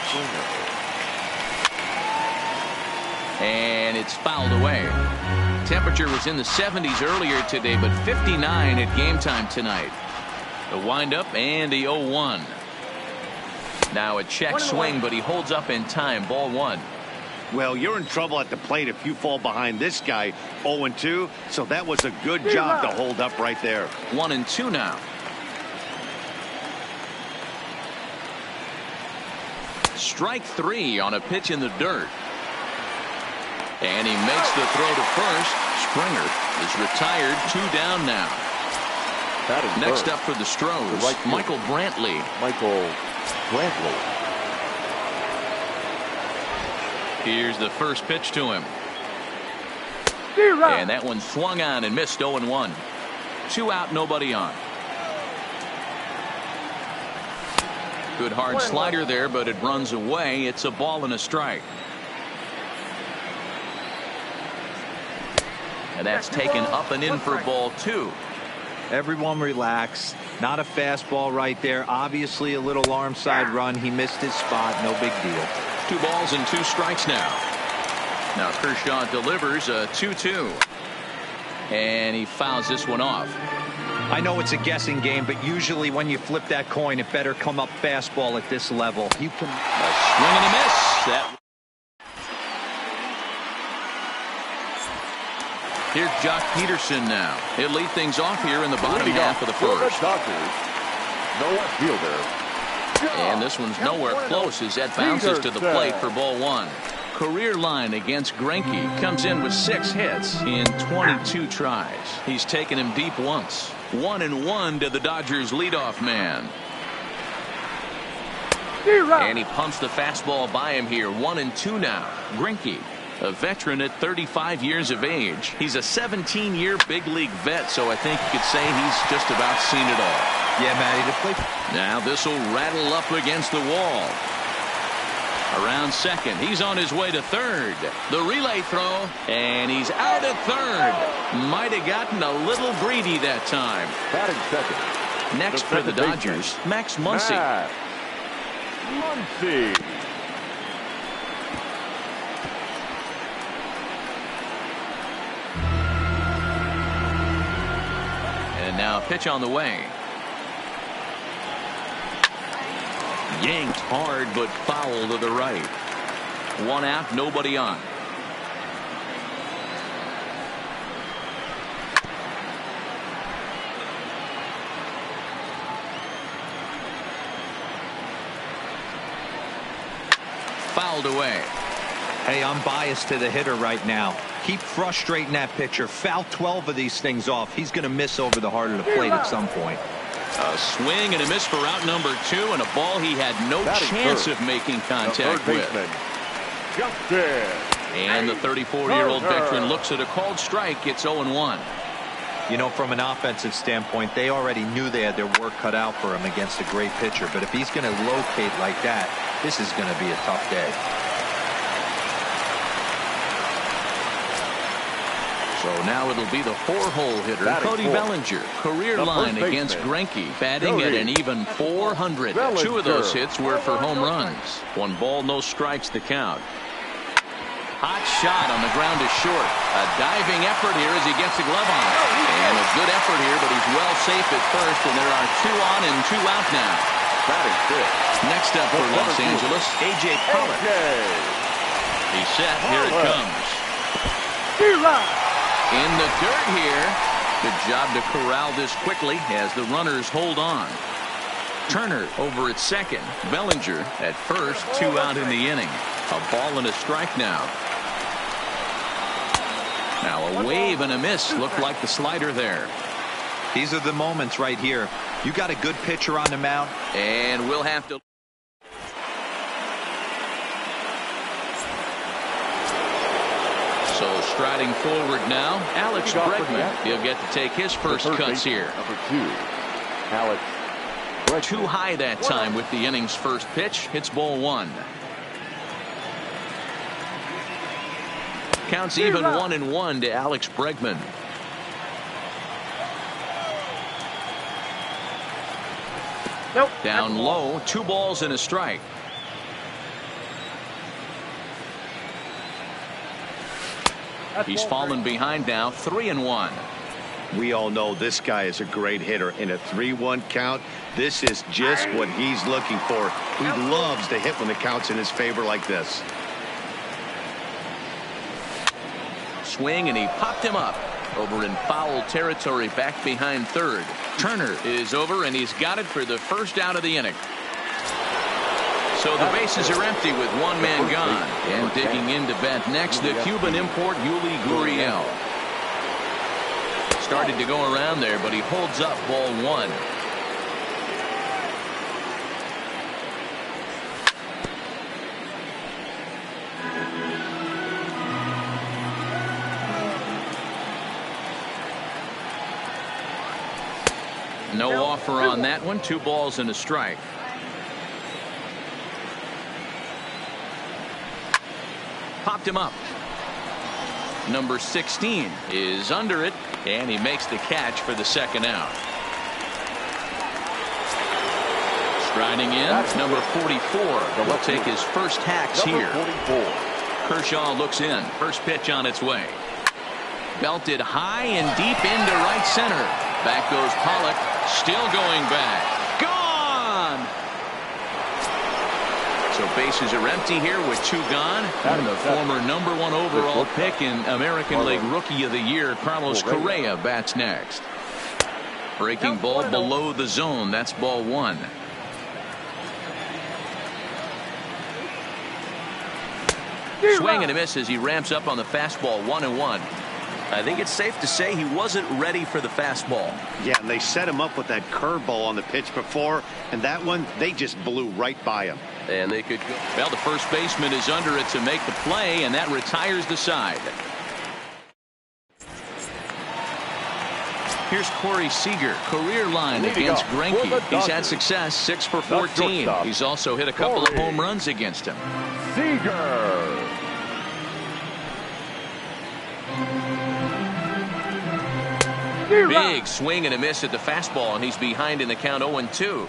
And it's fouled away. Temperature was in the 70s earlier today, but 59 at game time tonight. The windup and the 0-1. Now a check swing, but he holds up in time. Ball 1. Well, you're in trouble at the plate if you fall behind this guy 0-2, so that was a good job to hold up right there. 1-2 now. Strike 3 on a pitch in the dirt. And he makes the throw to first. Springer is retired, 2 down now. Next up for the Stros, Michael Brantley. Here's the first pitch to him. And that one swung on and missed. 0-1. 2 out, nobody on. Good hard slider there, but it runs away. It's a ball and a strike. And that's taken up and in for ball 2. Everyone relax. Not a fastball right there. Obviously a little arm side run. He missed his spot. No big deal. 2 balls and 2 strikes now. Now Kershaw delivers a 2-2. And he fouls this one off. I know it's a guessing game, but usually when you flip that coin, it better come up fastball at this level. You can swing and a miss. Here's Jock Peterson now. He'll lead things off here in the bottom half of the first. No fielder. And this one's nowhere close as that bounces to the plate for ball 1. Career line against Greinke. Comes in with 6 hits in 22 tries. He's taken him deep once. 1-1 to the Dodgers leadoff man. And he pumps the fastball by him here. 1-2 now. Greinke, a veteran at 35 years of age. He's a 17-year big league vet, so I think you could say he's just about seen it all. Yeah, Matty, the play. Now this will rattle up against the wall. Around second. He's on his way to third. The relay throw, and he's out at third. Might have gotten a little greedy that time. Batting second. Next for the Dodgers, Max Muncy. And now a pitch on the way. Yanked hard, but foul to the right. 1 out, nobody on. Fouled away. Hey, I'm biased to the hitter right now. Keep frustrating that pitcher. Foul 12 of these things off. He's going to miss over the heart of the plate at some point. A swing and a miss for out number 2, and a ball he had no chance of making contact with. And the 34-year-old veteran looks at a called strike. It's 0-1. You know, from an offensive standpoint, they already knew they had their work cut out for him against a great pitcher. But if he's going to locate like that, this is going to be a tough day. So now it'll be the 4-hole hitter, Cody Bellinger. Career line against Greinke, batting at an even 400. 2 of those hits were for home runs. 1 ball, no strikes to count. Hot shot on the ground is short. A diving effort here as he gets the glove on. And a good effort here, but he's well safe at first, and there are 2 on and 2 out now. Next up for Los Angeles, A.J. Pollock. He's set. Here it comes. In the dirt here. Good job to corral this quickly as the runners hold on. Turner over at second. Bellinger at first. 2 out in the inning. A ball and a strike now. Now a wave and a miss. Looked like the slider there. These are the moments right here. You got a good pitcher on the mound. And we'll have to. So striding forward now, Alex Bregman. He'll get to take his first cuts here. Number 2, Alex Bregman. Too high that time with the inning's first pitch. Hits ball 1. Counts even 1-1 to Alex Bregman. Nope. Down low, 2 balls and a strike. He's fallen behind now, 3-1. We all know this guy is a great hitter. In a 3-1 count, this is just what he's looking for. He loves to hit when the count's in his favor like this. Swing, and he popped him up. Over in foul territory back behind third. Turner is over, and he's got it for the first out of the inning. So the bases are empty with 1 man gone. And digging in to bat next, the Cuban import Yuli Gurriel. Started to go around there, but he holds up ball 1. No offer on that one. 2 balls and a strike. Popped him up. Number 16 is under it, and he makes the catch for the second out. Striding in, number 44 will take his first hacks here. 44. Kershaw looks in. First pitch on its way. Belted high and deep into right center. Back goes Pollock. Still going back. Gone! So bases are empty here with 2 gone. And the former number 1 overall pick in American League Rookie of the Year, Carlos Correa, bats next. Breaking ball below the zone. That's ball 1. Swing and a miss as he ramps up on the fastball. 1-1. I think it's safe to say he wasn't ready for the fastball. Yeah, and they set him up with that curveball on the pitch before, and that one, they just blew right by him. And they could go. Well, the first baseman is under it to make the play, and that retires the side. Here's Corey Seager, career line against Greinke. He's had success, 6 for 14. He's also hit a couple of home runs against him. Seager. Big swing and a miss at the fastball, and he's behind in the count 0-2.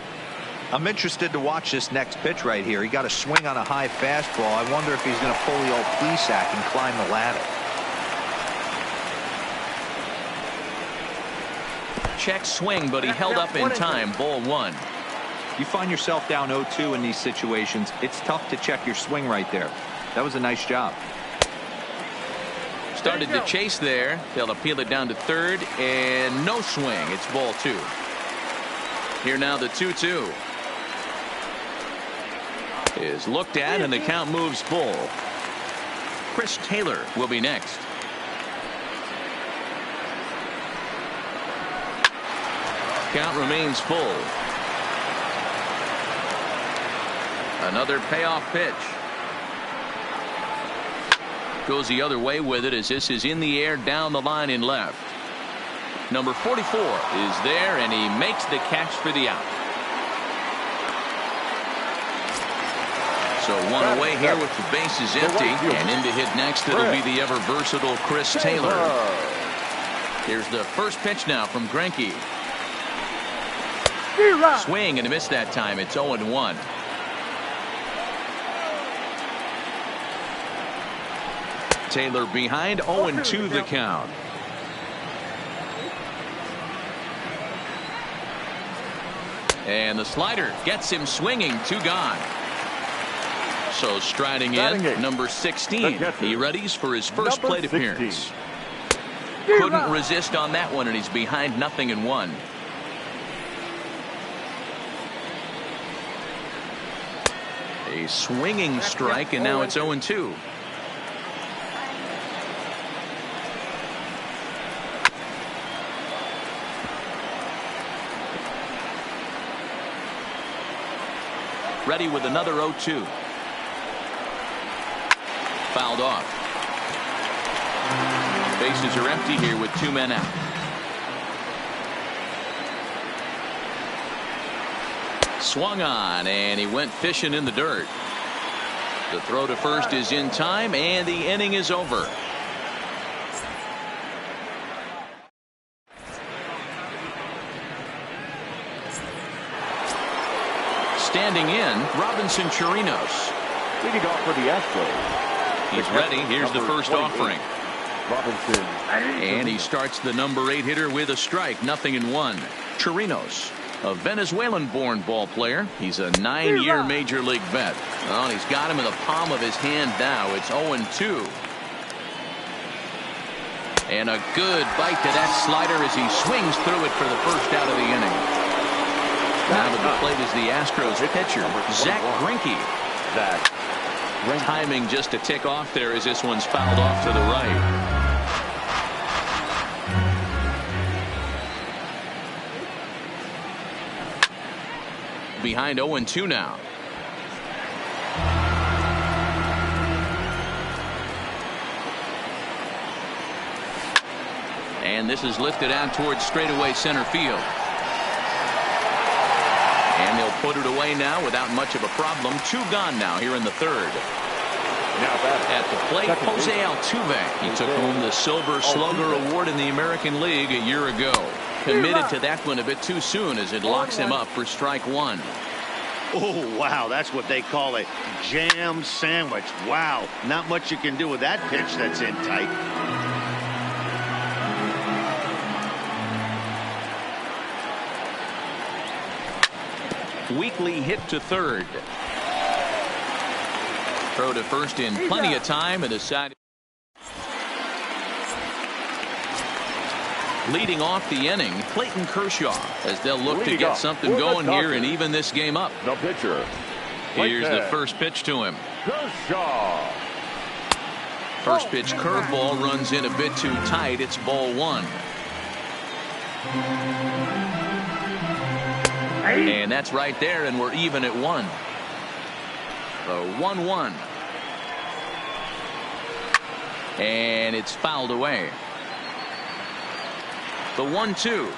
I'm interested to watch this next pitch right here. He got a swing on a high fastball. I wonder if he's going to pull the old Plesac and climb the ladder. Check swing, but he held up in time. Ball 1. You find yourself down 0-2 in these situations, it's tough to check your swing right there. That was a nice job. Started to chase there. They'll appeal it down to third, and no swing. It's ball 2. Here now the 2-2 is looked at, and the count moves full. Chris Taylor will be next. Count remains full. Another payoff pitch. Goes the other way with it as this is in the air down the line in left. Number 44 is there, and he makes the catch for the out. So 1 away here with the bases empty, and in to hit next it'll be the ever versatile Chris Taylor. Here's the first pitch now from Greinke. Swing and a miss that time. It's 0-1. Taylor behind, 0-2 the count. And the slider gets him swinging. 2 gone. So striding in, number 16. He readies for his first plate appearance. Couldn't resist on that one, and he's behind 0-1. A swinging strike, and now it's 0-2. Ready with another 0-2. Fouled off. Bases are empty here with 2 men out. Swung on, and he went fishing in the dirt. The throw to first is in time, and the inning is over. Standing in, Robinson Chirinos. Leading off for the Astros. He's ready. Here's the first offering. Robinson. And he starts the number 8 hitter with a strike. 0-1. Chirinos, a Venezuelan-born ball player. He's a 9-year major league vet. Well, he's got him in the palm of his hand now. It's 0-2. And a good bite to that slider as he swings through it for the first out of the inning. Now to the plate is the Astros pitcher, Zach Greinke. Timing just a tick off there as this one's fouled off to the right. Behind 0-2 now. And this is lifted out towards straightaway center field. And they'll put it away now without much of a problem. 2 gone now here in the third. At the plate, Jose Altuve. He took home the Silver Slugger Award in the American League a year ago. Committed to that one a bit too soon as it locks him up for strike 1. Oh, wow. That's what they call a jam sandwich. Wow. Not much you can do with that pitch that's in tight. Weekly hit to third. Throw to first in plenty of time, and decided. Leading off the inning, Clayton Kershaw, as they'll look to get something going here and even this game up. The pitcher. Here's the first pitch to him. Kershaw. First pitch curveball runs in a bit too tight. It's ball 1. And that's right there, and we're even at 1. The 1-1. And it's fouled away. The 1-2.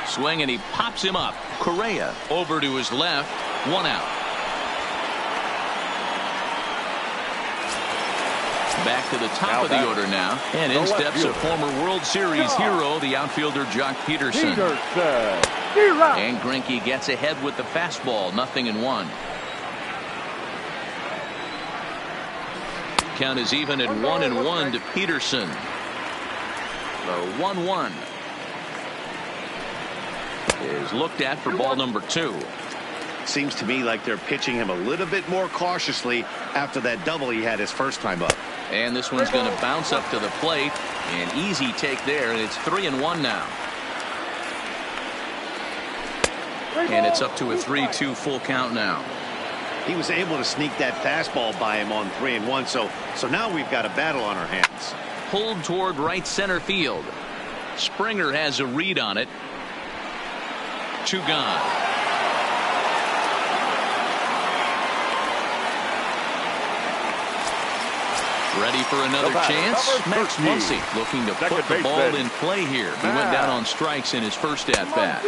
Swing, and he pops him up. Correa over to his left. 1 out. Back to the top of the order now. And in steps a former World Series hero, the outfielder Jock Peterson. And Greinke gets ahead with the fastball. 0-1. Count is even at 1-1 to Peterson. The 1-1 is looked at for ball number 2. Seems to me like they're pitching him a little bit more cautiously after that double he had his first time up. And this one's going to bounce up to the plate. An easy take there, and it's 3-1 now. And it's up to a 3-2 full count now. He was able to sneak that fastball by him on 3-1, so now we've got a battle on our hands. Pulled toward right center field. Springer has a read on it. 2 gone. Ready for another chance. Max Muncy looking to put the ball in play here. He went down on strikes in his first at bat.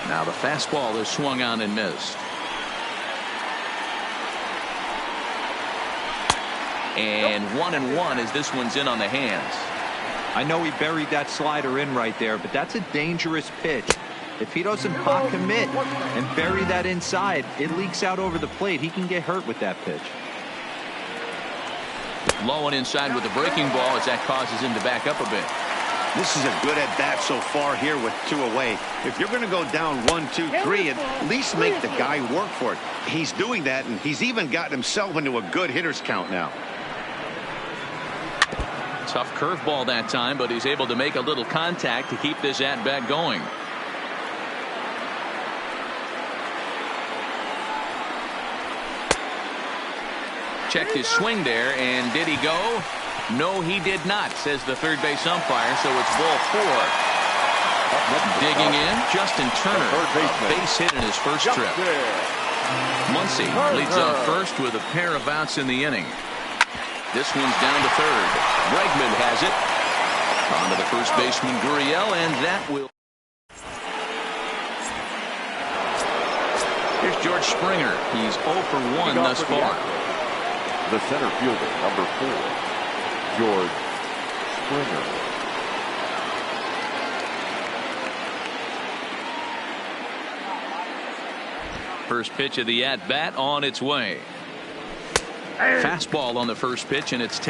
Now the fastball is swung on and missed. And 1-1 as this one's in on the hands. I know he buried that slider in right there, but that's a dangerous pitch. If he doesn't pop commit and bury that inside, it leaks out over the plate. He can get hurt with that pitch. Low and inside with the breaking ball as that causes him to back up a bit. This is a good at bat so far here with 2 away. If you're going to go down 1, 2, 3, at least make the guy work for it. He's doing that, and he's even gotten himself into a good hitter's count now. Tough curveball that time, but he's able to make a little contact to keep this at bat going. Checked his swing there, and did he go? No, he did not, says the third base umpire, so it's ball 4. Digging in, Justin Turner, a base hit in his first trip. Muncy leads off first with a pair of outs in the inning. This one's down to third. Bregman has it. On to the first baseman, Gurriel, and that will. Here's George Springer. He's 0 for 1 thus far. The center fielder, number 4, George Springer. First pitch of the at-bat on its way. Fastball on the first pitch, and it's 10.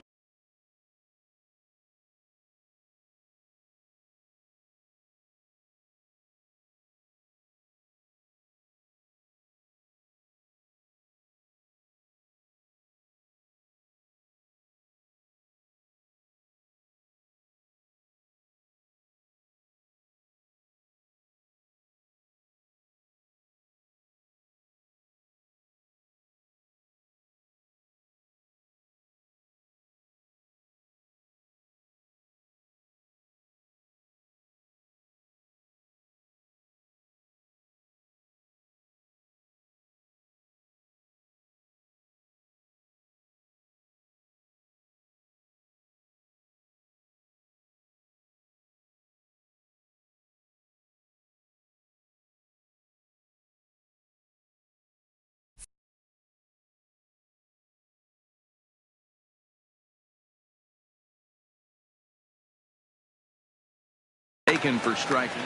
Taken for striking.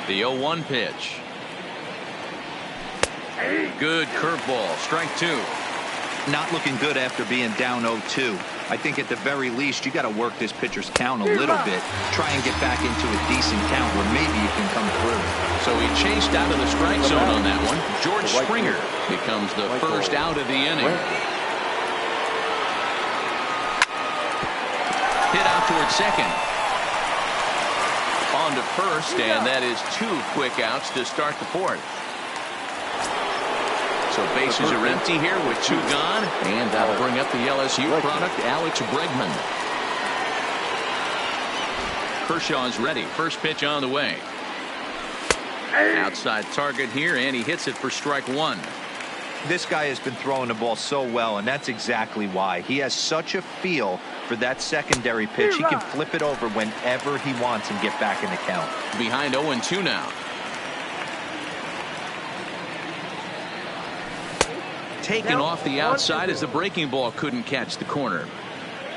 The 0-1 pitch. Good curveball. Strike 2. Not looking good after being down 0-2. I think at the very least you got to work this pitcher's count a little bit. Try and get back into a decent count where maybe you can come through. So he chased out of the strike zone on that one. George Springer becomes the first out of the inning. Hit out towards second. On to first, and that is 2 quick outs to start the fourth. So bases are empty here with 2 gone, and that'll bring up the LSU product, Alex Bregman. Kershaw's ready. First pitch on the way. Outside target here, and he hits it for strike 1. This guy has been throwing the ball so well, and that's exactly why. He has such a feel for that secondary pitch. He can flip it over whenever he wants and get back in the count. Behind 0-2 now. Taken off the outside as the breaking ball couldn't catch the corner.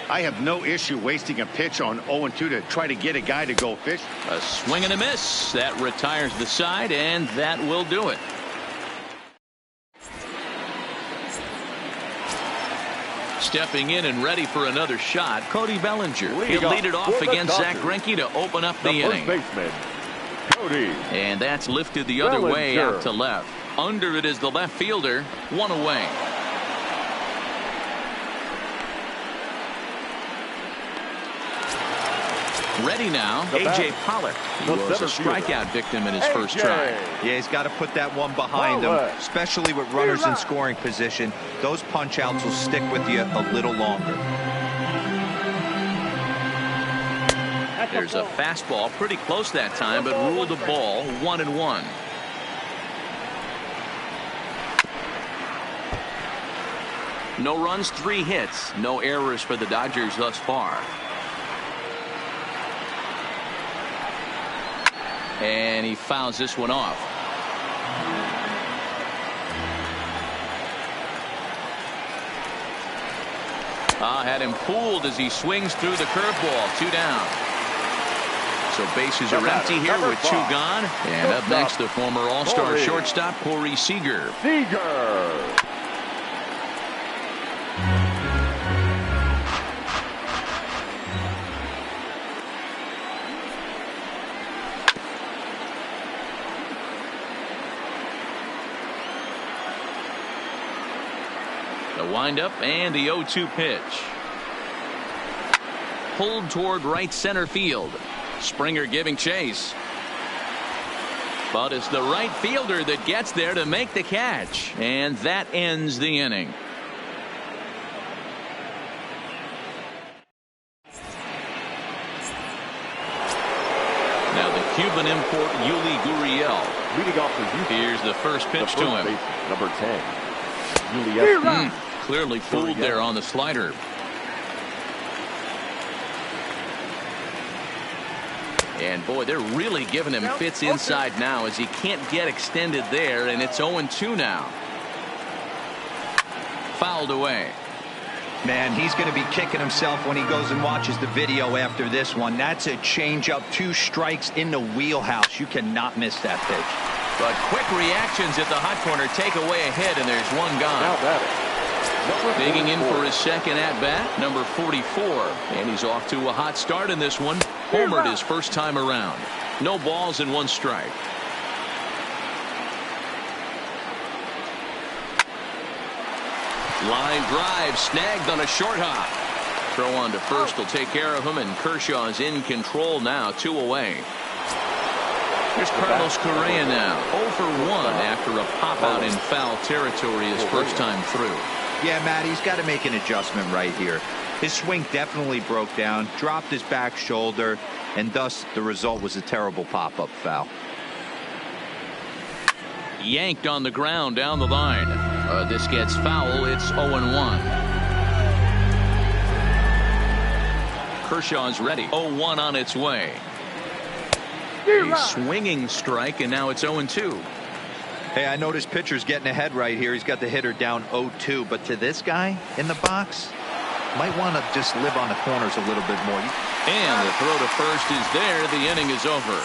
I have no issue wasting a pitch on 0-2 to try to get a guy to go fish. A swing and a miss. That retires the side, and that will do it. Stepping in and ready for another shot, Cody Bellinger. He'll lead it off against Zach Greinke to open up the inning. Baseman, Cody. And that's lifted the other way out to left. Under it is the left fielder, 1 away. Ready now, A.J. Pollock. He was a strikeout victim in his first try. Yeah, he's got to put that one behind him, especially with runners in scoring position. Those punch-outs will stick with you a little longer. There's a fastball pretty close that time, but ruled a ball, 1-1. No runs, 3 hits. No errors for the Dodgers thus far. And he fouls this one off. Had him fooled as he swings through the curveball. 2 down. So bases are empty here with 2 gone. And up next, the former All-Star shortstop, Corey Seager. The windup and the 0-2 pitch. Pulled toward right center field. Springer giving chase. But it's the right fielder that gets there to make the catch. And that ends the inning. Cuban import Yuli Gurriel. Leading off for Houston. Here's the first pitch to him. Baseman, number 10. Yuli Clearly fooled there on the slider. And boy, they're really giving him fits inside now as he can't get extended there, and it's 0-2 now. Fouled away. Man, he's going to be kicking himself when he goes and watches the video after this one. That's a changeup, 2 strikes in the wheelhouse. You cannot miss that pitch. But quick reactions at the hot corner take away a hit, and there's one gone. Now batting. Digging in for his second at-bat, number 44. And he's off to a hot start in this one. Homered his first time around. No balls and 1 strike. Line drive snagged on a short hop. Throw on to first will take care of him, and Kershaw's in control now, 2 away. Here's Carlos Correa now, 0 for 1 after a pop out in foul territory his first time through. Yeah, Matt, he's got to make an adjustment right here. His swing definitely broke down, dropped his back shoulder, and thus the result was a terrible pop-up foul. Yanked on the ground down the line. This gets foul. It's 0-1. Kershaw's ready. 0-1 on its way. A swinging strike, and now it's 0-2. Hey, I noticed pitcher's getting ahead right here. He's got the hitter down 0-2, but to this guy in the box, might want to just live on the corners a little bit more. And the throw to first is there. The inning is over.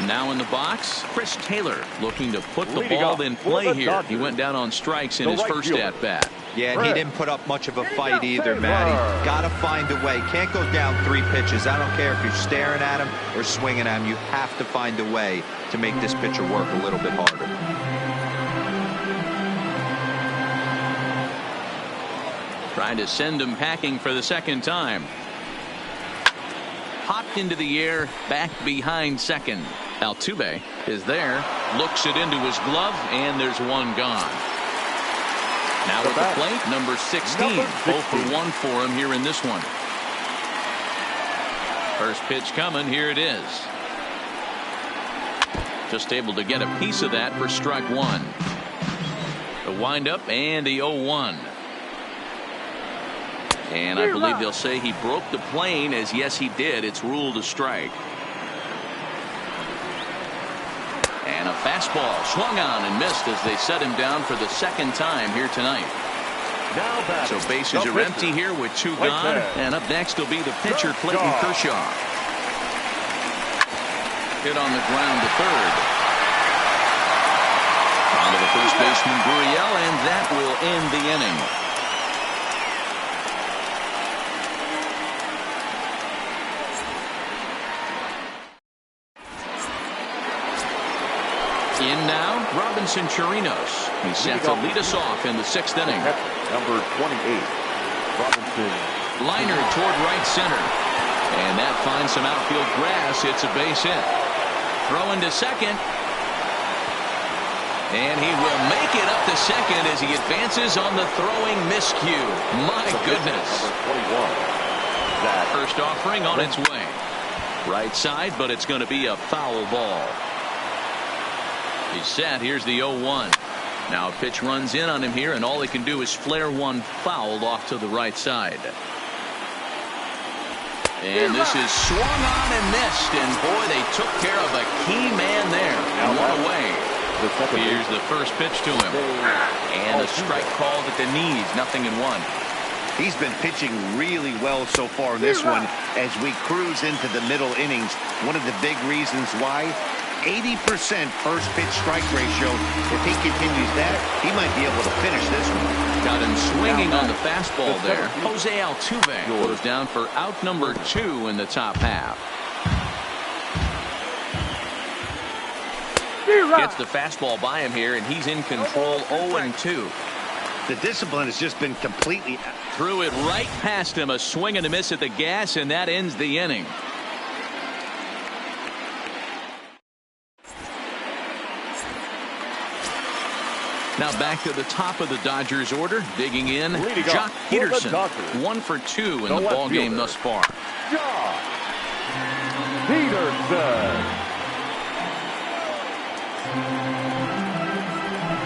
Now in the box, Chris Taylor looking to put the ball in play here. He went down on strikes in his first at-bat. Yeah, and he didn't put up much of a fight either, Matty. Got to find a way. Can't go down 3 pitches. I don't care if you're staring at him or swinging at him. You have to find a way to make this pitcher work a little bit harder. Trying to send him packing for the second time. Popped into the air, back behind second. Altuve is there, looks it into his glove, and there's 1 gone. Now at the plate, number 16. 0 for 1 for him here in this one. First pitch coming, here it is. Just able to get a piece of that for strike 1. The windup and the 0-1. And I believe they'll say he broke the plane, as yes he did. It's ruled a strike. And a fastball swung on and missed as they set him down for the second time here tonight. So bases are empty here with 2 gone. And up next will be the pitcher, Clayton Kershaw. Hit on the ground to third. On to the first baseman, Gurriel, and that will end the inning. In now, Robinson Chirinos. He's set to lead us off in the 6th inning. Number 28, Robinson. Liner toward right center. And that finds some outfield grass. It's a base hit. Throw into second. And he will make it up to second as he advances on the throwing miscue. My goodness. Number 21. First offering on its way. Right side, but it's going to be a foul ball. He's set. Here's the 0-1. Now a pitch runs in on him here, and all he can do is flare one foul off to the right side. And this is swung on and missed, and boy, they took care of a key man there. And one away. Here's the first pitch to him. And a strike called at the knees. 0-1. He's been pitching really well so far in this one as we cruise into the middle innings. One of the big reasons why, 80% first pitch strike ratio. If he continues that, he might be able to finish this one. Got him swinging on the fastball there. Jose Altuve goes down for out number 2 in the top half. Gets the fastball by him here, and he's in control. 0-2. The discipline has just been completely. Threw it right past him. A swing and a miss at the gas, and that ends the inning. Now back to the top of the Dodgers order. Digging in, Leading Jock off for the Peterson. Dodgers, 1 for 2 in the the left ball game fielder, thus far. Jock Peterson.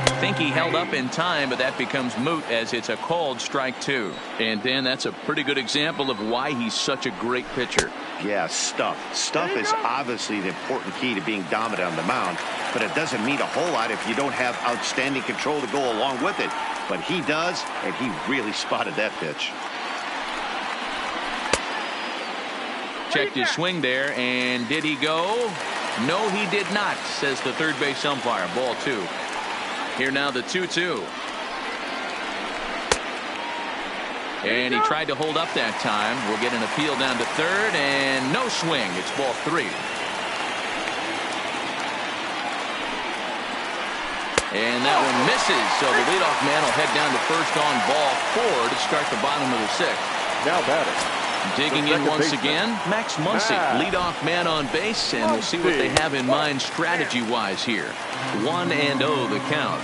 I think he held up in time, but that becomes moot as it's a called strike 2. And Dan, that's a pretty good example of why he's such a great pitcher. Yeah, stuff. Stuff is obviously the important key to being dominant on the mound, but it doesn't mean a whole lot if you don't have outstanding control to go along with it. But he does, and he really spotted that pitch. Checked his swing there, and did he go? No, he did not, says the third base umpire. Ball 2. Here now the 2-2. And he tried to hold up that time. We'll get an appeal down to third, and no swing. It's ball 3. And that one misses, so the leadoff man will head down to first on ball 4 to start the bottom of the 6th. Now batting. Digging in once again, Max Muncy, leadoff man on base, and we'll see what they have in mind strategy-wise here. 1-0 the count.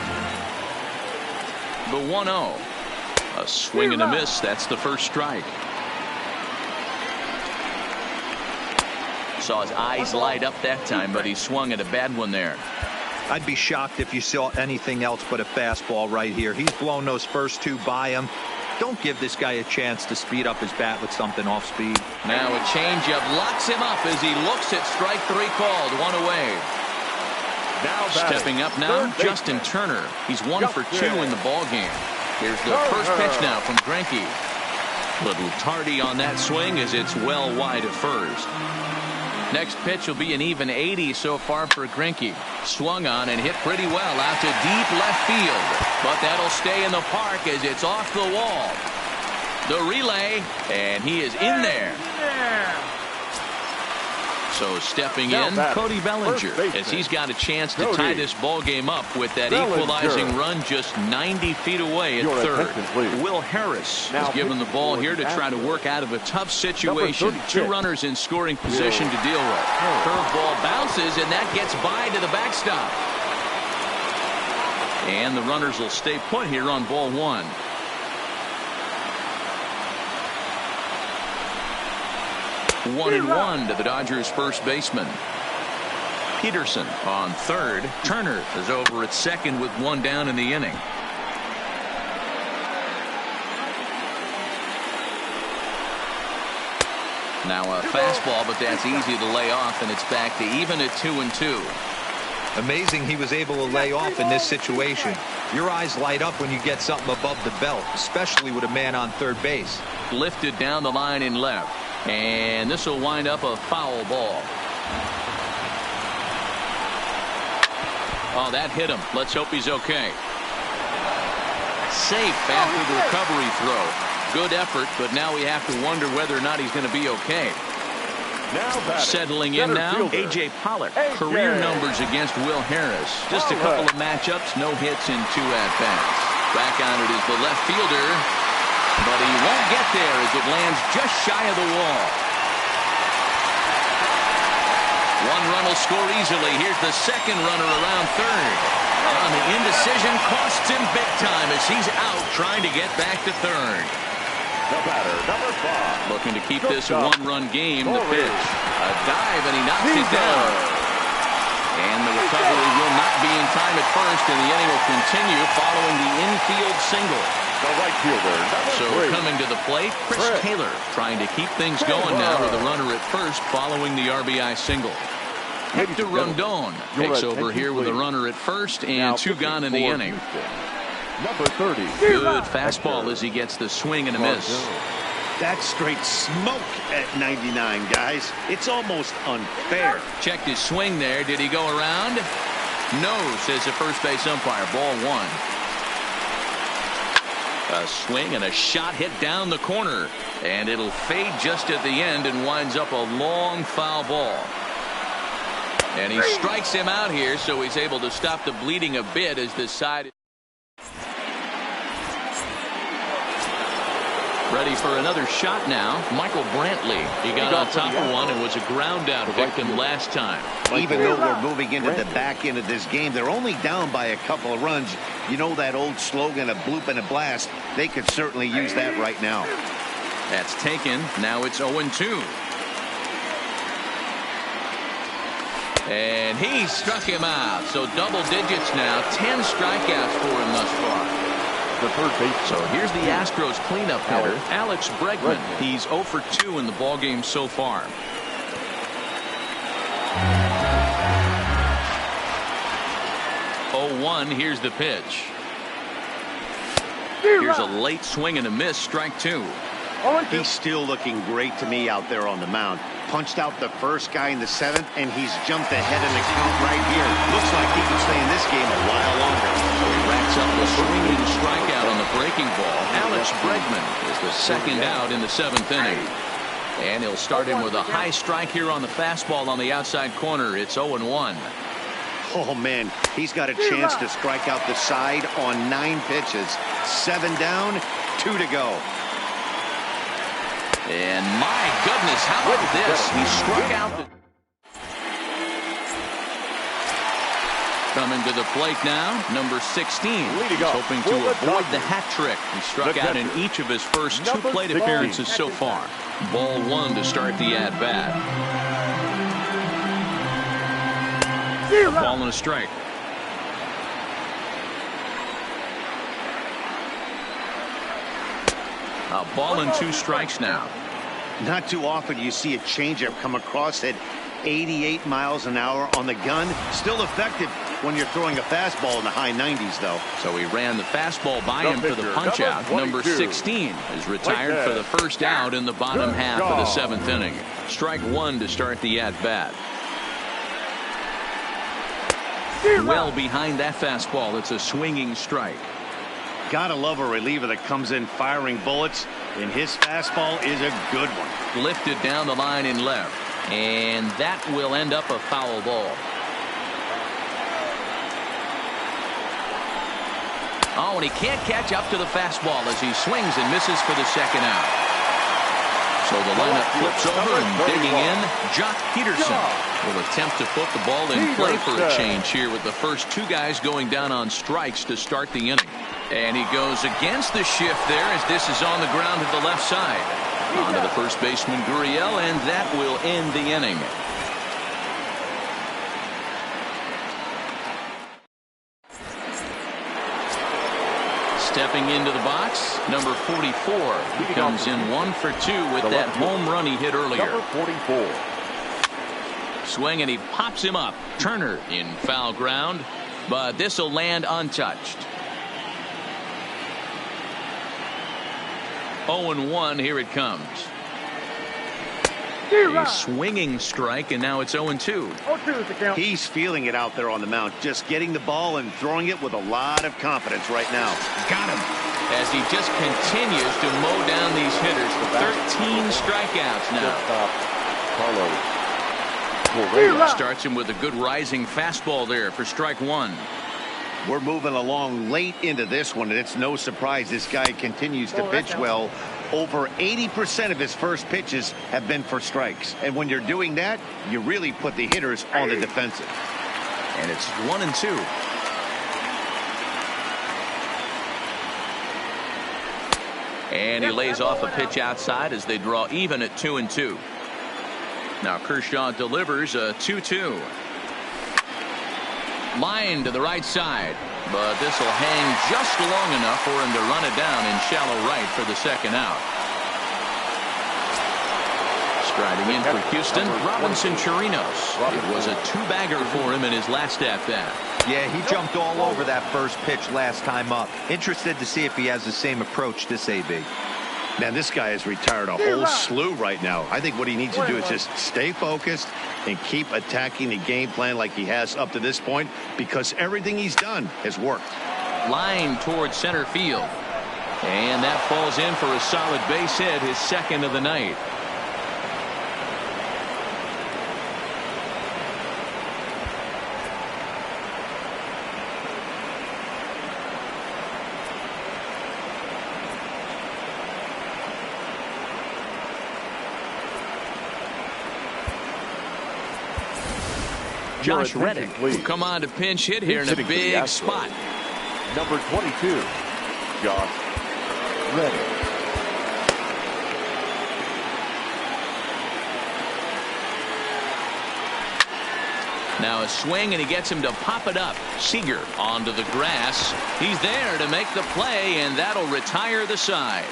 The 1-0. A swing and a miss. That's the first strike. Saw his eyes light up that time, but he swung at a bad one there. I'd be shocked if you saw anything else but a fastball right here. He's blown those first 2 by him. Don't give this guy a chance to speed up his bat with something off speed. Now a changeup locks him up as he looks at strike 3 called. 1 away. Now stepping up now, Justin Turner. He's 1 for 2 in the ball game. Here's the first pitch now from Greinke. Little tardy on that swing as it's well wide of first. Next pitch will be an even 80 so far for Greinke. Swung on and hit pretty well out to deep left field. But that'll stay in the park as it's off the wall. The relay, and he is in there. So stepping in, Cody Bellinger, as he's got a chance to tie this ball game up with that equalizing run just 90 feet away at third. Will Harris is given the ball here to try to work out of a tough situation. 2 runners in scoring position to deal with. Curveball bounces, and that gets by to the backstop. And the runners will stay put here on ball 1. 1-1 to the Dodgers first baseman. Peterson on third. Turner is over at second with 1 down in the inning. Now a fastball, but that's easy to lay off, and it's back to even at 2-2. Amazing he was able to lay off in this situation. Your eyes light up when you get something above the belt, especially with a man on third base. Lifted down the line in left. And this will wind up a foul ball. Oh, that hit him. Let's hope he's okay. Safe after the recovery throw. Good effort, but now we have to wonder whether or not he's going to be okay. Settling in now, A.J. Pollock. Career numbers against Will Harris. Just a couple of matchups, no hits in 2 at-bats. Back on it is the left fielder. But he won't get there as it lands just shy of the wall. 1 run will score easily. Here's the second runner around third. The indecision costs him big time as he's out trying to get back to third. The batter, number 5. Looking to keep this a 1-run game. The pitch. A dive, and he knocks it down. And the recovery will not be in time at first, and the inning will continue following the infield single. The right fielder, so 3. coming to the plate, Chris Taylor trying to keep things going now with a runner at first following the RBI single. Hector Rondon takes over here with a runner at first and 2 gone in the inning. Number 30. Good fastball as he gets the swing and a miss. That's straight smoke at 99, guys. It's almost unfair. Checked his swing there. Did he go around? No, says the first base umpire. Ball 1. A swing and a shot hit down the corner, and it'll fade just at the end and winds up a long foul ball. And he strikes him out here, so he's able to stop the bleeding a bit as this side. Ready for another shot now. Michael Brantley. He got on top of one and was a ground out victim last time. Even though we're moving into the back end of this game, they're only down by a couple of runs. You know that old slogan, a bloop and a blast. They could certainly use that right now. That's taken. Now it's 0-2. And he struck him out. So double digits now. 10 strikeouts for him thus far. The third base. So here's the Astros cleanup hitter, Alex Bregman. He's 0 for 2 in the ballgame so far. Here's the pitch. Here's a late swing and a miss. Strike 2. He's still looking great to me out there on the mound. Punched out the first guy in the 7th, and he's jumped ahead in the count right here. Looks like he can stay in this game a while longer. So he racks up the swinging strikeout on the breaking ball. Alex Bregman is the second out in the 7th inning. And he'll start him with a high strike here on the fastball on the outside corner. It's 0-1. Oh, man, he's got a chance to strike out the side on 9 pitches. 7 down, 2 to go. And my goodness, how about this? He struck out the... Coming to the plate now, number 16. He's hoping to avoid the hat trick. He struck out in each of his first 2 plate appearances so far. Ball 1 to start the at-bat. Ball and a strike. A ball and 2 strikes now. Not too often you see a changeup come across at 88 miles an hour on the gun. Still effective when you're throwing a fastball in the high 90s, though. So he ran the fastball by him for the punch out. Number 16 is retired for the first out in the bottom half of the 7th inning. Strike 1 to start the at-bat. Well behind that fastball. It's a swinging strike. Gotta love a reliever that comes in firing bullets, and his fastball is a good one. Lifted down the line in left, and that will end up a foul ball. Oh, and he can't catch up to the fastball as he swings and misses for the second out. So the lineup flips over, and digging in, Jock Peterson will attempt to put the ball in play for a change here with the first 2 guys going down on strikes to start the inning. And he goes against the shift there as this is on the ground to the left side. On to the first baseman, Gurriel, and that will end the inning. Stepping into the box, number 44. He comes in 1 for 2 with that home run he hit earlier. Number 44. Swing and he pops him up. Turner in foul ground, but this will land untouched. 0-1, here it comes. A swinging strike, and now it's 0-2. He's feeling it out there on the mound, just getting the ball and throwing it with a lot of confidence right now. Got him. As he just continues to mow down these hitters. 13 strikeouts now. Starts him with a good rising fastball there for strike 1. We're moving along late into this one, and it's no surprise this guy continues to pitch well. Over 80% of his first pitches have been for strikes. And when you're doing that, you really put the hitters on the defensive. And it's 1-2. And he lays off a pitch outside as they draw even at 2-2. Now Kershaw delivers a 2-2. Line to the right side, but this will hang just long enough for him to run it down in shallow right for the second out. Striding in for Houston, Robinson Chirinos. It was a 2-bagger for him in his last at-bat. Yeah, he jumped all over that first pitch last time up. Interested to see if he has the same approach this AB. Man, this guy has retired a whole slew right now. I think what he needs to do is just stay focused and keep attacking the game plan like he has up to this point, because everything he's done has worked. Line towards center field. And that falls in for a solid base hit, his second of the night. Josh Reddick will come on to pinch hit here in a big spot. Number 22, Josh Reddick. Now a swing, and he gets him to pop it up. Seager onto the grass. He's there to make the play, and that'll retire the side.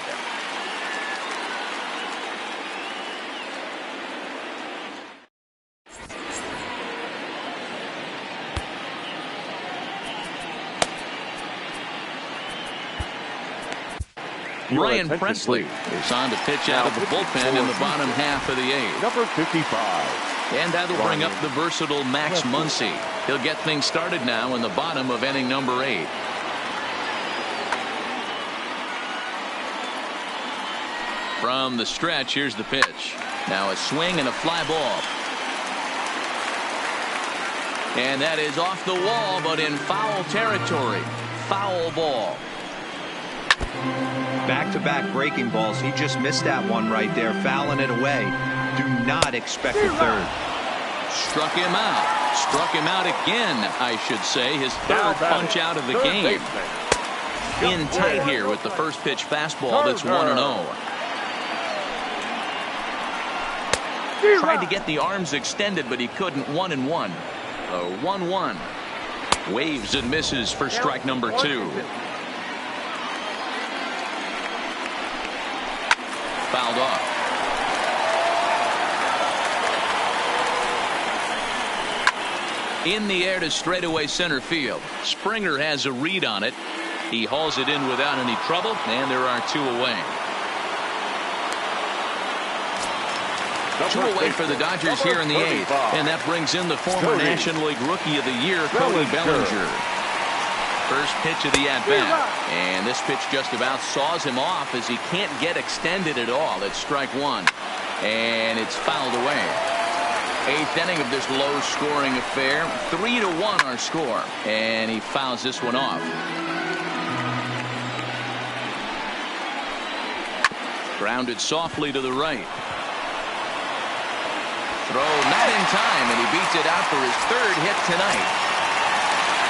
Ryan Presley is on to pitch out of the bullpen in the bottom half of the eighth. Number 55. And that'll bring up the versatile Max Muncy. He'll get things started now in the bottom of inning number 8. From the stretch, here's the pitch. Now a swing and a fly ball. And that is off the wall, but in foul territory. Foul ball. Back-to-back breaking balls. He just missed that one right there, fouling it away. Do not expect a third. Struck him out. Struck him out again, I should say. His third punch out of the game. In tight here with the first pitch fastball that's 1-0. Tried to get the arms extended, but he couldn't. 1-1. 1-1. Waves and misses for strike number 2. Fouled off. In the air to straightaway center field. Springer has a read on it. He hauls it in without any trouble, and there are 2 away. 2 away for the Dodgers here in the 8th, and that brings in the former National League Rookie of the Year, Cody Bellinger. First pitch of the at-bat, and this pitch just about saws him off as he can't get extended at all. It's strike 1, and it's fouled away. 8th inning of this low-scoring affair. 3-1 our score, and he fouls this one off. Grounded softly to the right. Throw not in time, and he beats it out for his 3rd hit tonight.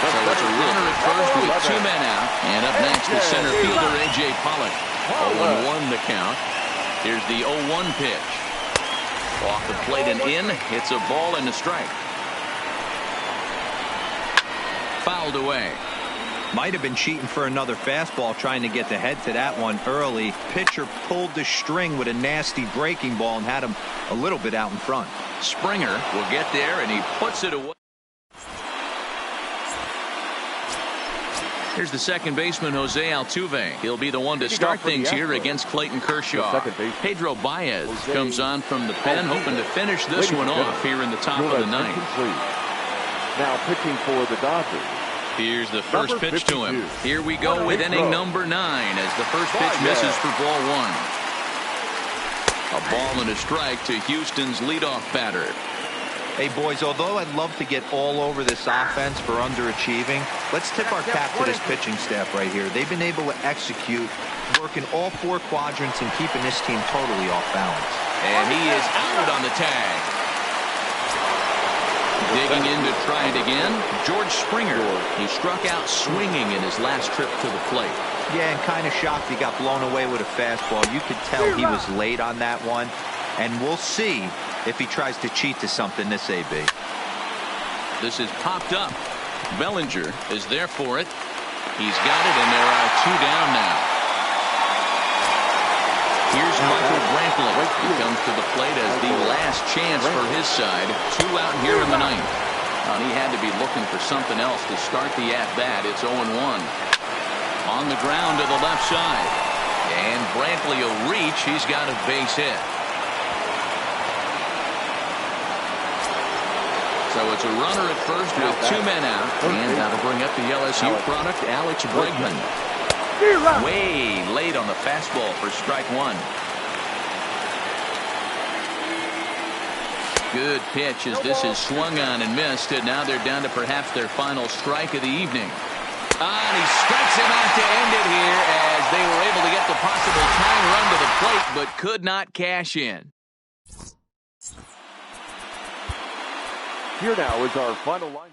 So it's a runner at first with 2 men out. And up next is center fielder A.J. Pollock. 0-1 the count. Here's the 0-1 pitch. Off the plate and in. It's a ball and a strike. Fouled away. Might have been cheating for another fastball, trying to get the head to that one early. Pitcher pulled the string with a nasty breaking ball and had him a little bit out in front. Springer will get there, and he puts it away. Here's the second baseman, Jose Altuve. He'll be the one to start things here against Clayton Kershaw. Pedro Baez comes on from the pen, hoping to finish this one off here in the top of the 9th. Now pitching for the Dodgers. Here's the first pitch to him. Here we go with inning number 9 as the first pitch misses for ball 1. A ball and a strike to Houston's leadoff batter. Hey, boys, although I'd love to get all over this offense for underachieving, let's tip our cap to this pitching staff right here. They've been able to execute, working all 4 quadrants and keeping this team totally off balance. And he is out on the tag. Digging in to try it again, George Springer. He struck out swinging in his last trip to the plate. Yeah, and kind of shocked he got blown away with a fastball. You could tell he was late on that one. And we'll see if he tries to cheat to something this AB. This is popped up. Bellinger is there for it. He's got it, and there are 2 down now. Here's Michael Brantley. He comes to the plate as the last chance for his side. 2 out here in the 9th. And he had to be looking for something else to start the at-bat. It's 0-1. On the ground to the left side. And Brantley will reach. He's got a base hit. So it's a runner at first with 2 men out. And that'll bring up the LSU product, Alex Bregman. Way late on the fastball for strike 1. Good pitch as this is swung on and missed. And now they're down to perhaps their final strike of the evening. And he strikes him out to end it here as they were able to get the possible tying run to the plate but could not cash in. Here now is our final line.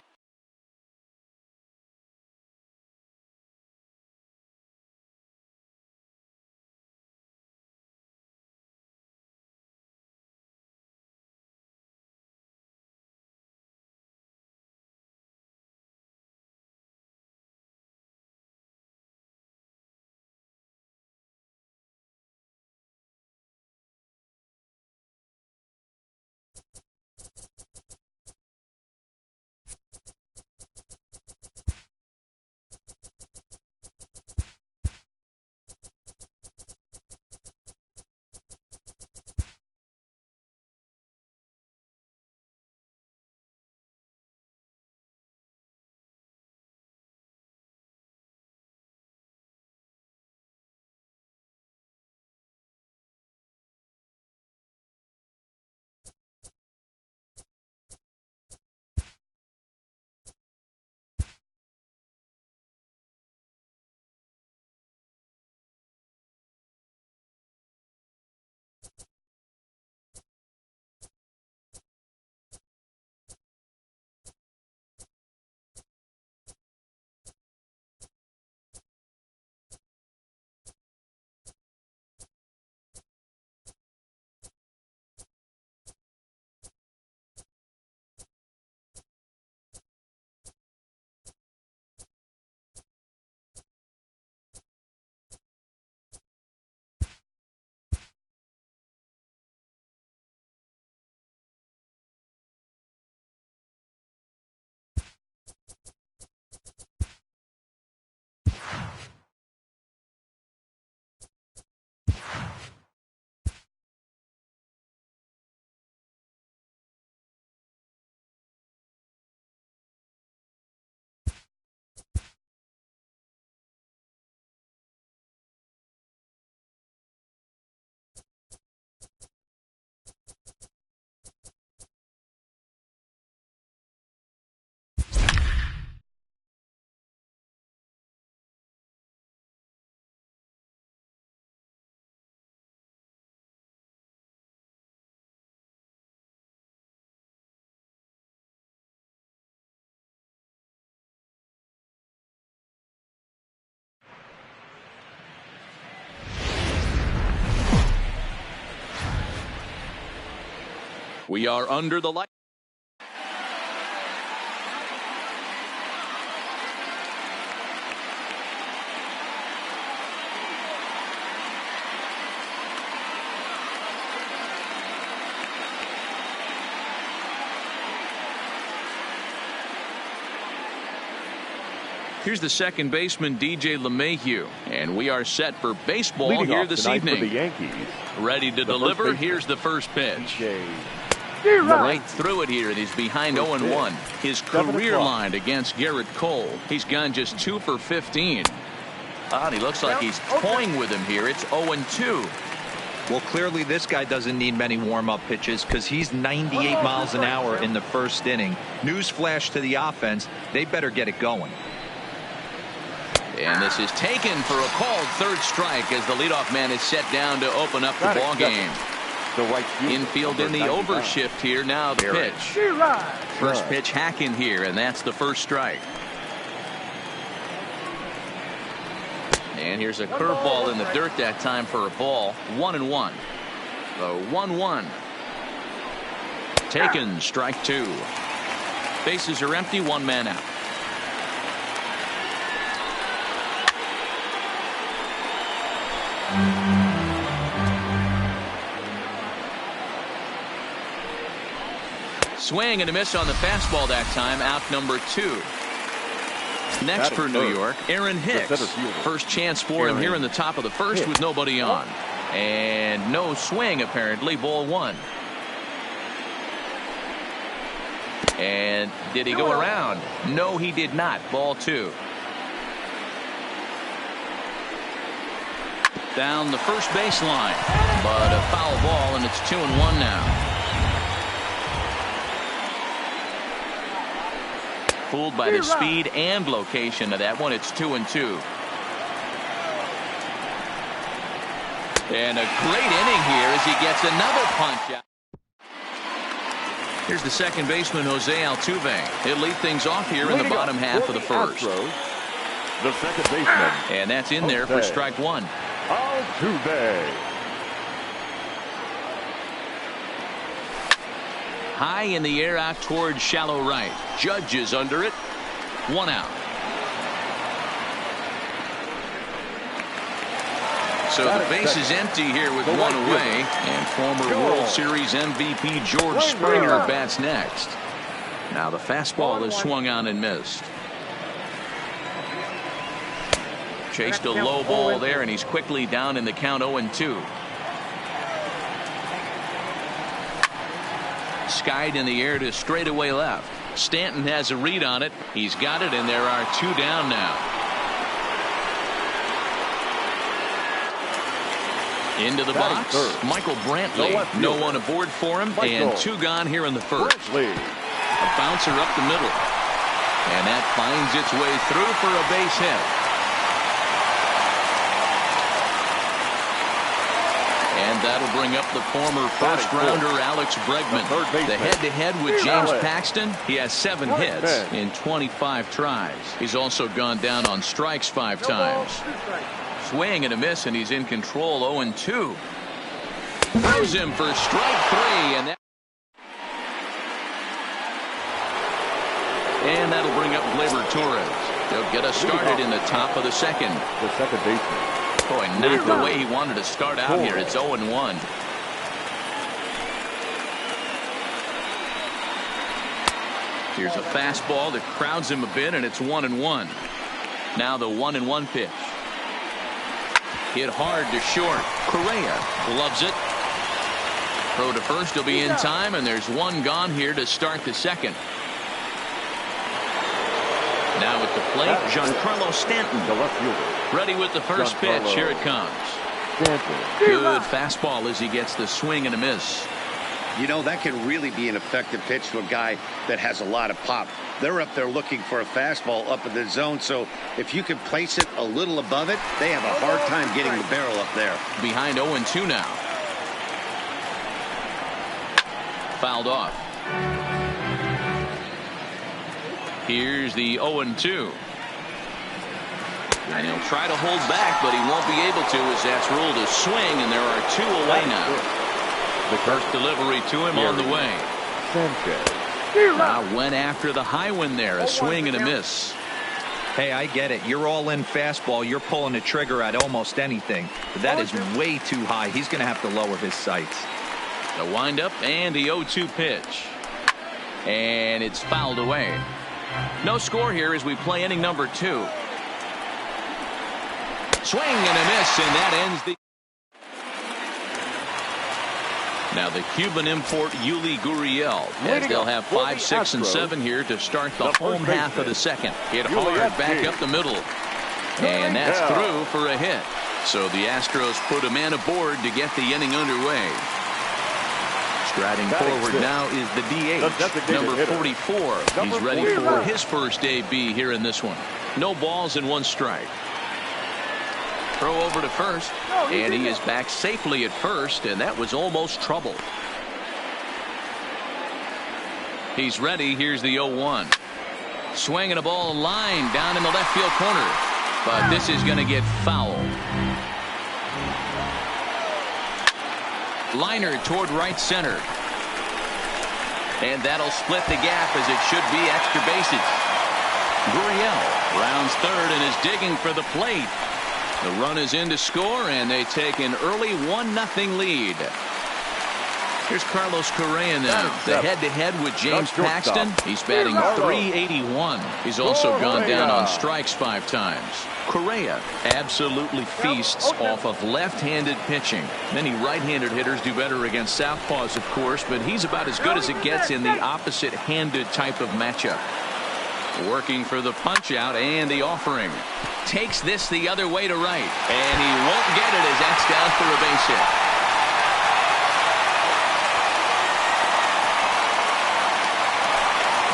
We are under the light. Here's the second baseman, DJ LeMahieu, and we are set for baseball Leading here off this tonight for evening. the Yankees. Ready to deliver. Here's the first pitch. Right through it here, and he's behind 0-1. His career line against Garrett Cole. He's gone just 2 for 15. And he looks like he's toying with him here. It's 0-2. Well, clearly this guy doesn't need many warm-up pitches because he's 98 miles an hour in the first inning. Newsflash to the offense, they better get it going. And this is taken for a called third strike as the leadoff man is set down to open up the ball game. Infield in the overshift here. Now the pitch. First pitch hack in here, and that's the first strike. And here's a curveball in the dirt that time for a ball. 1-1. The 1-1. Taken, strike 2. Bases are empty, one man out. Swing and a miss on the fastball that time. Out number 2. Next for New York, Aaron Hicks. First chance for him here in the top of the first with nobody on. And no swing apparently. Ball 1. And did he go around? No, he did not. Ball 2. Down the first baseline, but a foul ball, and it's 2-1 now. Fooled by the speed and location of that one. It's 2-2. And a great inning here as he gets another punch out. Here's the second baseman, Jose Altuve. He'll lead things off here in the bottom half of the first. The second baseman. And that's in there for strike one. Altuve. High in the air out towards shallow right. Judge is under it. 1 out. So the base is empty here with 1 away. And former World Series MVP George Springer bats next. Now the fastball is swung on and missed. Chased a low ball there, and he's quickly down in the count 0-2. Skied in the air to straightaway left. Stanton has a read on it. He's got it, and there are 2 down now. Into the box, Michael Brantley. No one aboard for him, and 2 gone here in the first. A bouncer up the middle, and that finds its way through for a base hit. And that'll bring up the former first-rounder Alex Bregman. The head-to-head with James Paxton. He has 7 hits in 25 tries. He's also gone down on strikes 5 times. Swing and a miss, and he's in control. 0-2. Throws him for strike 3, and that'll bring up Gleyber Torres. They'll get us started in the top of the second. The second baseman. Boy, not the way he wanted to start out here. It's 0-1. Here's a fastball that crowds him a bit, and it's 1-1. Now the 1-1 pitch. Hit hard to short. Correa gloves it. Throw to first will be in time, and there's 1 gone here to start the second. Now at the plate, Giancarlo Stanton. Ready with the first pitch. Here it comes. Good fastball as he gets the swing and a miss. You know, that can really be an effective pitch to a guy that has a lot of pop. They're up there looking for a fastball up in the zone, so if you can place it a little above it, they have a hard time getting the barrel up there. Behind 0-2 now. Fouled off. Here's the 0-2. And he'll try to hold back, but he won't be able to as that's ruled a swing, and there are 2 away now. The first delivery to him on the way. Now went after the high one there. A swing and a miss. Hey, I get it. You're all in fastball. You're pulling the trigger at almost anything. But that is way too high. He's going to have to lower his sights. The windup and the 0-2 pitch. And it's fouled away. No score here as we play inning number 2. Swing and a miss, and that ends the. Now the Cuban import Yuli Gurriel, as they'll have 5, 6, and 7 here to start the home half of the second. Hit hard back up the middle, and that's through for a hit. So the Astros put a man aboard to get the inning underway. Striding forward now is the DH, number 44. He's ready for his first AB here in this one. No balls and 1 strike. Throw over to first, and he is back safely at first, and that was almost trouble. He's ready. Here's the 0-1. Swinging a ball line down in the left field corner, but this is going to get fouled. Liner toward right center. And that'll split the gap as it should be extra bases. Gurriel rounds third and is digging for the plate. The run is in to score, and they take an early 1-0 lead. Here's Carlos Correa now. The head-to-head with James Paxton. He's batting .381. He's also gone down on strikes 5 times. Correa absolutely feasts off of left-handed pitching. Many right-handed hitters do better against southpaws, of course, but he's about as good as it gets in the opposite-handed type of matchup. Working for the punch-out and the offering. Takes this the other way to right, and he won't get it as that's down for a base hit.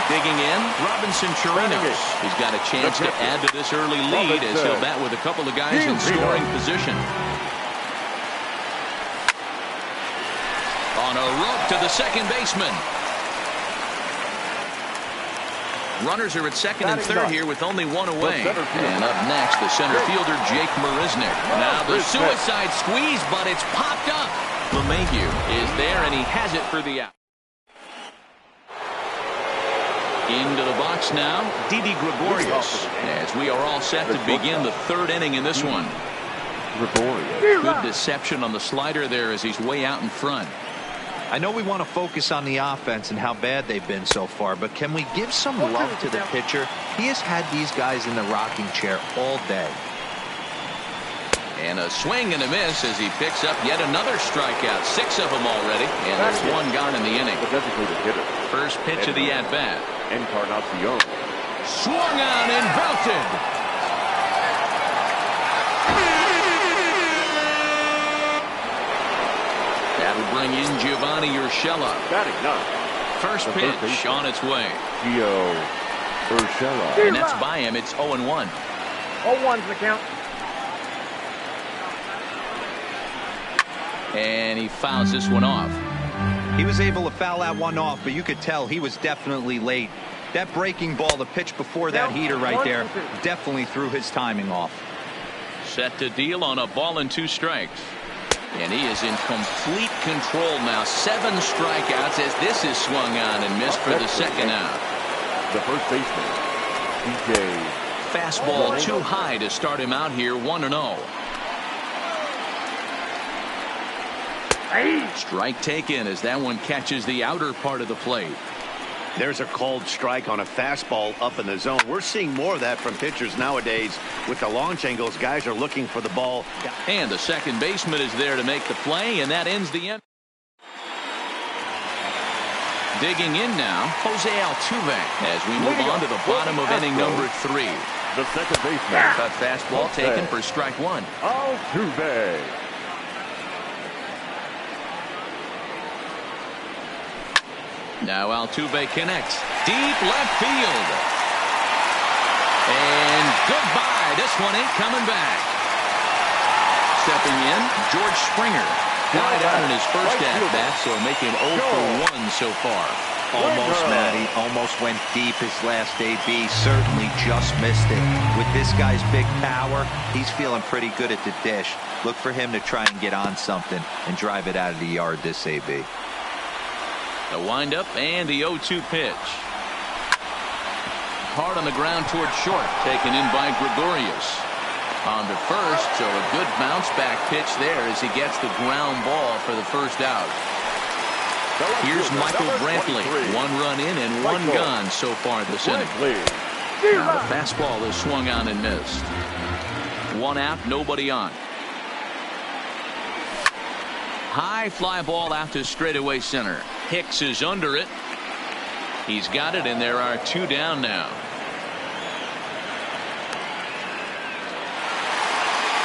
Digging in, Robinson Chirinos. He's got a chance to add to this early lead as he'll bat with a couple of guys in scoring position. On a rope to the second baseman. Runners are at second and third here with only one away. And up next, the center fielder, Jake Marisnick. Now the suicide squeeze, but it's popped up. LeMahieu is there, and he has it for the out. Into the box now, Didi Gregorius, as we are all set to begin the third inning in this one. Good deception on the slider there as he's way out in front. I know we want to focus on the offense and how bad they've been so far, but can we give some love to the pitcher? He has had these guys in the rocking chair all day. And a swing and a miss as he picks up yet another strikeout. 6 of them already, and there's one gone in the inning. First pitch of the at-bat. Encarnacion. Swung on and belted. That'll bring in Giovanni Urshela. Batting ninth. First pitch on its way. Gio Urshela. And that's by him. It's 0-1. 0-1's the count. And he fouls this one off. He was able to foul that one off, but you could tell he was definitely late. That breaking ball, the pitch before that heater right there, definitely threw his timing off. Set to deal on a ball and 2 strikes. And he is in complete control now. 7 strikeouts as this is swung on and missed for the second out. The first baseman, DJ. Fastball too high to start him out here, 1-0. Strike taken as that one catches the outer part of the plate. There's a called strike on a fastball up in the zone. We're seeing more of that from pitchers nowadays. With the launch angles, guys are looking for the ball. And the second baseman is there to make the play, and that ends the inning. Digging in now, Jose Altuve as we move on to the bottom of inning number 3. The second baseman. A fastball taken for strike 1. Altuve. Now Altuve connects. Deep left field. And goodbye. This one ain't coming back. Stepping in, George Springer. Flied out in his first at-bat, so making 0 for 1 so far. Almost, Matty. Almost went deep his last AB. Certainly just missed it. With this guy's big power, he's feeling pretty good at the dish. Look for him to try and get on something and drive it out of the yard this AB. The windup and the 0-2 pitch. Hard on the ground toward short. Taken in by Gregorius. On to first, so a good bounce back pitch there as he gets the ground ball for the first out. Here's Michael Brantley. 1 run in and 1 gone so far this inning. Now the fastball is swung on and missed. 1 out, nobody on. High fly ball out to straightaway center. Hicks is under it. He's got it, and there are 2 down now.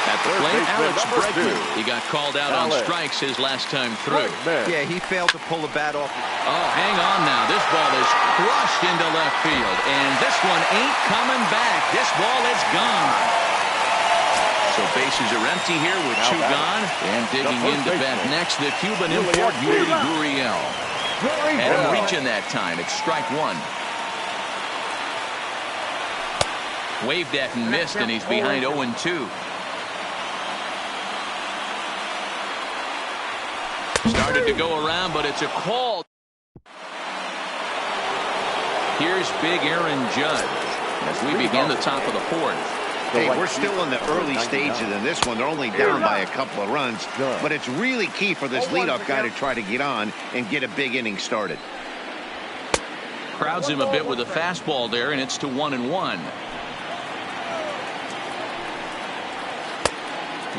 At the plate, Alex Bregman. He got called out on strikes his last time through. Yeah, he failed to pull the bat off. Oh, hang on now. This ball is crushed into left field, and this one ain't coming back. This ball is gone. So bases are empty here with 2 gone. And digging in to bat next, the Cuban import, Yuri Gurriel. Had him reaching that time. It's strike 1. Waved at and missed, and he's behind 0-2. Started to go around, but it's a call. Here's big Aaron Judge as we begin the top of the 4th. Hey, we're still in the early stages in this one. They're only down by a couple of runs, but it's really key for this leadoff guy to try to get on and get a big inning started. Crowds him a bit with a fastball there, and it's to 1-1.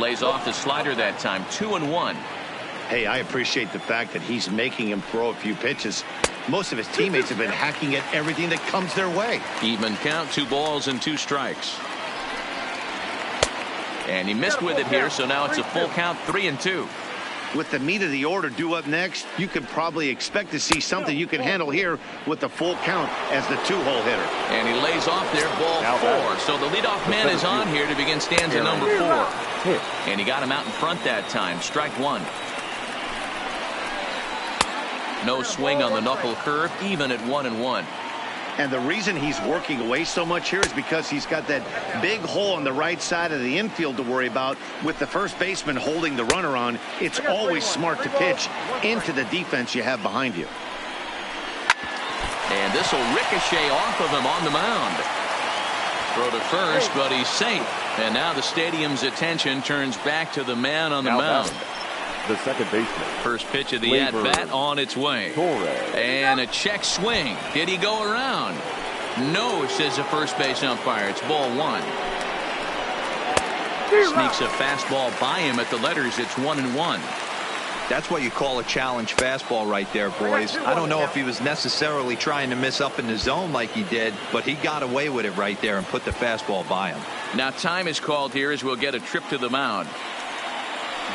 Lays off the slider that time. 2-1. Hey, I appreciate the fact that he's making him throw a few pitches. Most of his teammates have been hacking at everything that comes their way. Even count, 2 balls and 2 strikes. And he missed with it here, so now it's a full count, 3-2. With the meat of the order due up next, you could probably expect to see something you can handle here with the full count as the 2-hole hitter. And he lays off there, ball 4. So the leadoff man is on here to begin stanza number 4. And he got him out in front that time. Strike 1. No swing on the knuckle curve, even at 1-1. And the reason he's working away so much here is because he's got that big hole on the right side of the infield to worry about. With the first baseman holding the runner on, it's always smart to pitch into the defense you have behind you. And this will ricochet off of him on the mound. Throw to first, but he's safe. And now the stadium's attention turns back to the man on the mound. The second baseman. First pitch of the at-bat on its way. And a check swing. Did he go around? No, says the first base umpire. It's ball one. Sneaks a fastball by him at the letters. It's 1-1. That's what you call a challenge fastball right there, boys. I don't know if he was necessarily trying to miss up in the zone like he did, but he got away with it right there and put the fastball by him. Now time is called here as we'll get a trip to the mound.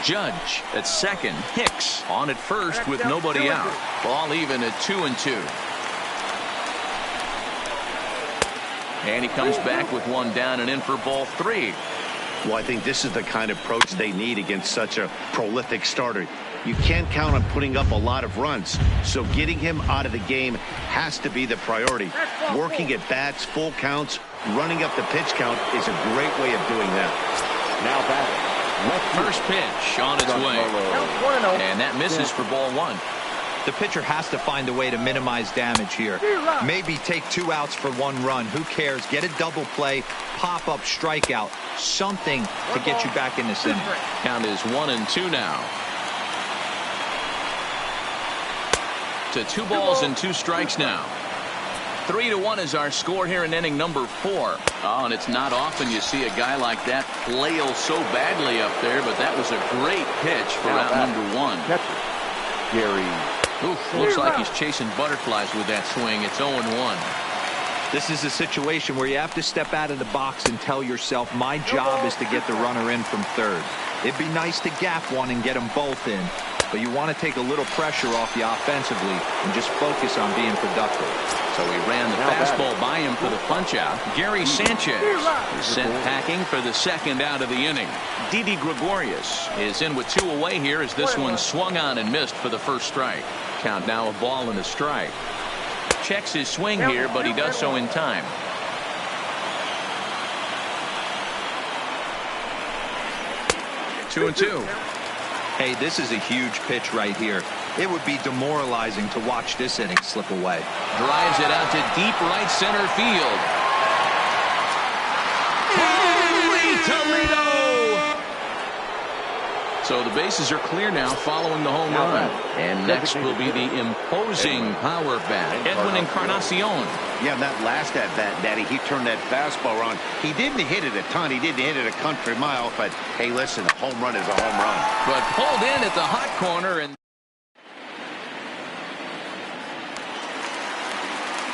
Judge at second. Hicks on at first with nobody out. Ball even at 2-2. And he comes back with one down and in for ball three. Well, I think this is the kind of approach they need against such a prolific starter. You can't count on putting up a lot of runs, so getting him out of the game has to be the priority. Working at bats, full counts, running up the pitch count is a great way of doing that. Now batting. First pitch on its way. And that misses for ball one. The pitcher has to find a way to minimize damage here. Maybe take 2 outs for 1 run. Who cares? Get a double play, pop up, strikeout, something to get you back in this inning. Count is 1-2 now. To 2 balls and 2 strikes now. 3-1 is our score here in inning number 4. Oh, and it's not often you see a guy like that flail so badly up there, but that was a great pitch for out number 1. Catcher, Gary. Oof, looks like he's chasing butterflies with that swing. It's 0-1. This is a situation where you have to step out of the box and tell yourself, my job is to get the runner in from third. It'd be nice to gap one and get them both in, but you want to take a little pressure off you offensively and just focus on being productive. So he ran the fastball by him for the punch-out. Gary Sanchez is sent packing for the second out of the inning. Didi Gregorius is in with 2 away here as this one swung on and missed for the first strike. Count now a ball and a strike. Checks his swing here, but he does so in time. Two and two. Hey, this is a huge pitch right here. It would be demoralizing to watch this inning slip away. Drives it out to deep right center field. Holy Toledo! So the bases are clear now following the home run. And next will be the imposing power bat, Edwin Encarnacion. Yeah, that last at-bat, Daddy, he turned that fastball on. He didn't hit it a ton. He didn't hit it a country mile. But, hey, listen, a home run is a home run. But pulled in at the hot corner. And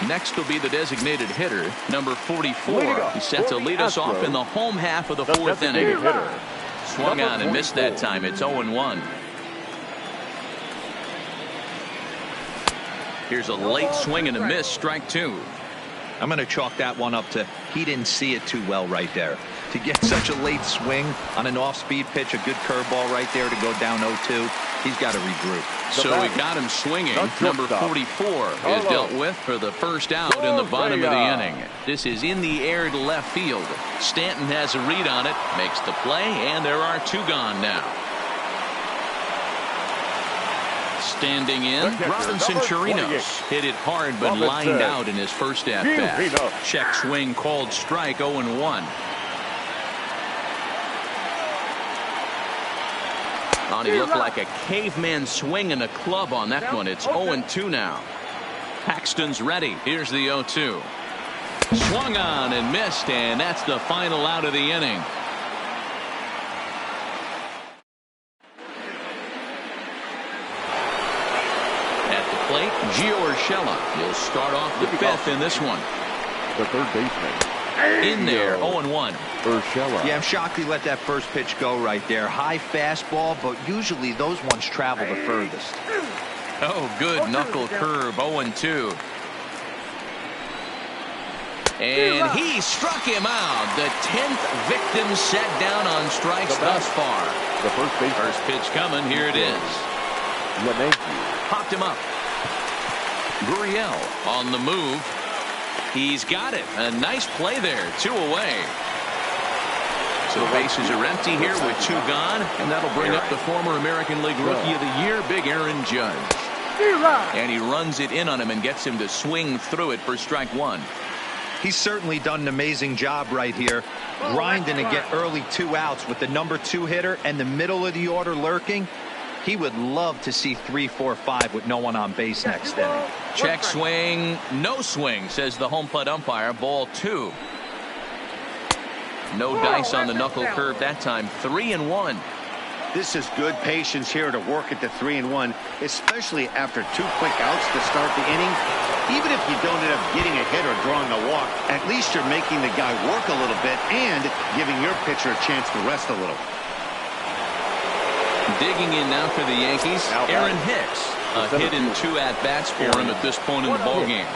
next will be the designated hitter, number 44. He's set to lead us off in the home half of the 4th inning. Swung on and missed that time. It's 0-1. Here's a late swing and a miss, strike 2. I'm going to chalk that one up to he didn't see it too well right there. To get such a late swing on an off-speed pitch, a good curveball right there to go down 0-2, he's got to regroup. So we got him swinging. Number 44 is dealt with for the first out in the bottom of the inning. This is in the air to left field. Stanton has a read on it, makes the play, and there are 2 gone now. Standing in, Robinson Chirinos hit it hard but lined out in his first at-bat. Check swing called strike, 0-1. He looked like a caveman swinging a club on that one. It's 0-2 now. Paxton's ready. Here's the 0-2. Swung on and missed, and that's the final out of the inning. At the plate, Gio Urshela. He'll start off the 5th in this one. The third baseman. In there, 0-1. Urshela. Yeah, I'm shocked he let that first pitch go right there. High fastball, but usually those ones travel the furthest. Oh, good knuckle curve, 0-2. And he struck him out. The 10th victim set down on strikes thus far. The first baseman. First pitch coming. Here it is. Lemanki. Popped him up. Gurriel on the move. He's got it. A nice play there. 2 away. So the bases are empty here with 2 gone, and that'll bring up the former American League Rookie of the Year, Big Aaron Judge. And he runs it in on him and gets him to swing through it for strike 1. He's certainly done an amazing job right here, grinding to get early 2 outs with the number 2 hitter and the middle of the order lurking. He would love to see 3, 4, 5 with no one on base next inning. Check swing, no swing, says the home plate umpire. Ball 2. No dice on the knuckle curve that time. 3-1. This is good patience here to work at the 3-1, especially after 2 quick outs to start the inning. Even if you don't end up getting a hit or drawing a walk, at least you're making the guy work a little bit and giving your pitcher a chance to rest a little. Digging in now for the Yankees, Aaron Hicks. A hit in 2 at-bats for him at this point in the ballgame.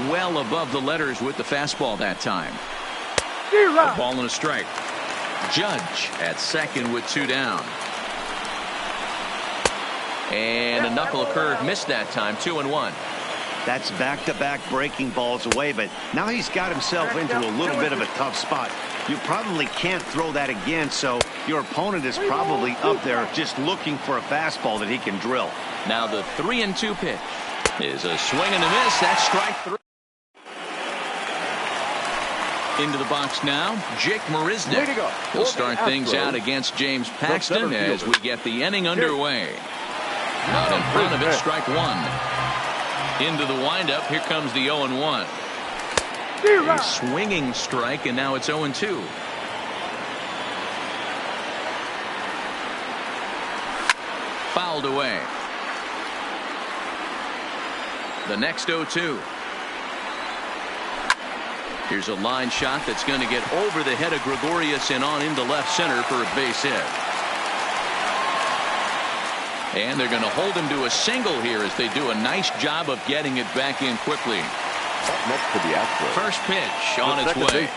Well above the letters with the fastball that time. A ball and a strike. Judge at second with 2 down. And a knuckle curve missed that time. 2-1. That's back-to-back breaking balls away, but now he's got himself into a little bit of a tough spot. You probably can't throw that again, so your opponent is probably up there just looking for a fastball that he can drill. Now the 3-2 pitch is a swing and a miss. That's strike 3. Into the box now, Jake Marisnick. He'll start things out against James Paxton as we get the inning underway. Out in front of it, strike 1. Into the windup, here comes the 0-1. A swinging strike, and now it's 0-2. Fouled away. The next 0-2. Here's a line shot that's going to get over the head of Gregorius and on into left center for a base hit. And they're going to hold him to a single here as they do a nice job of getting it back in quickly. Up next to the Astros. First pitch on its way.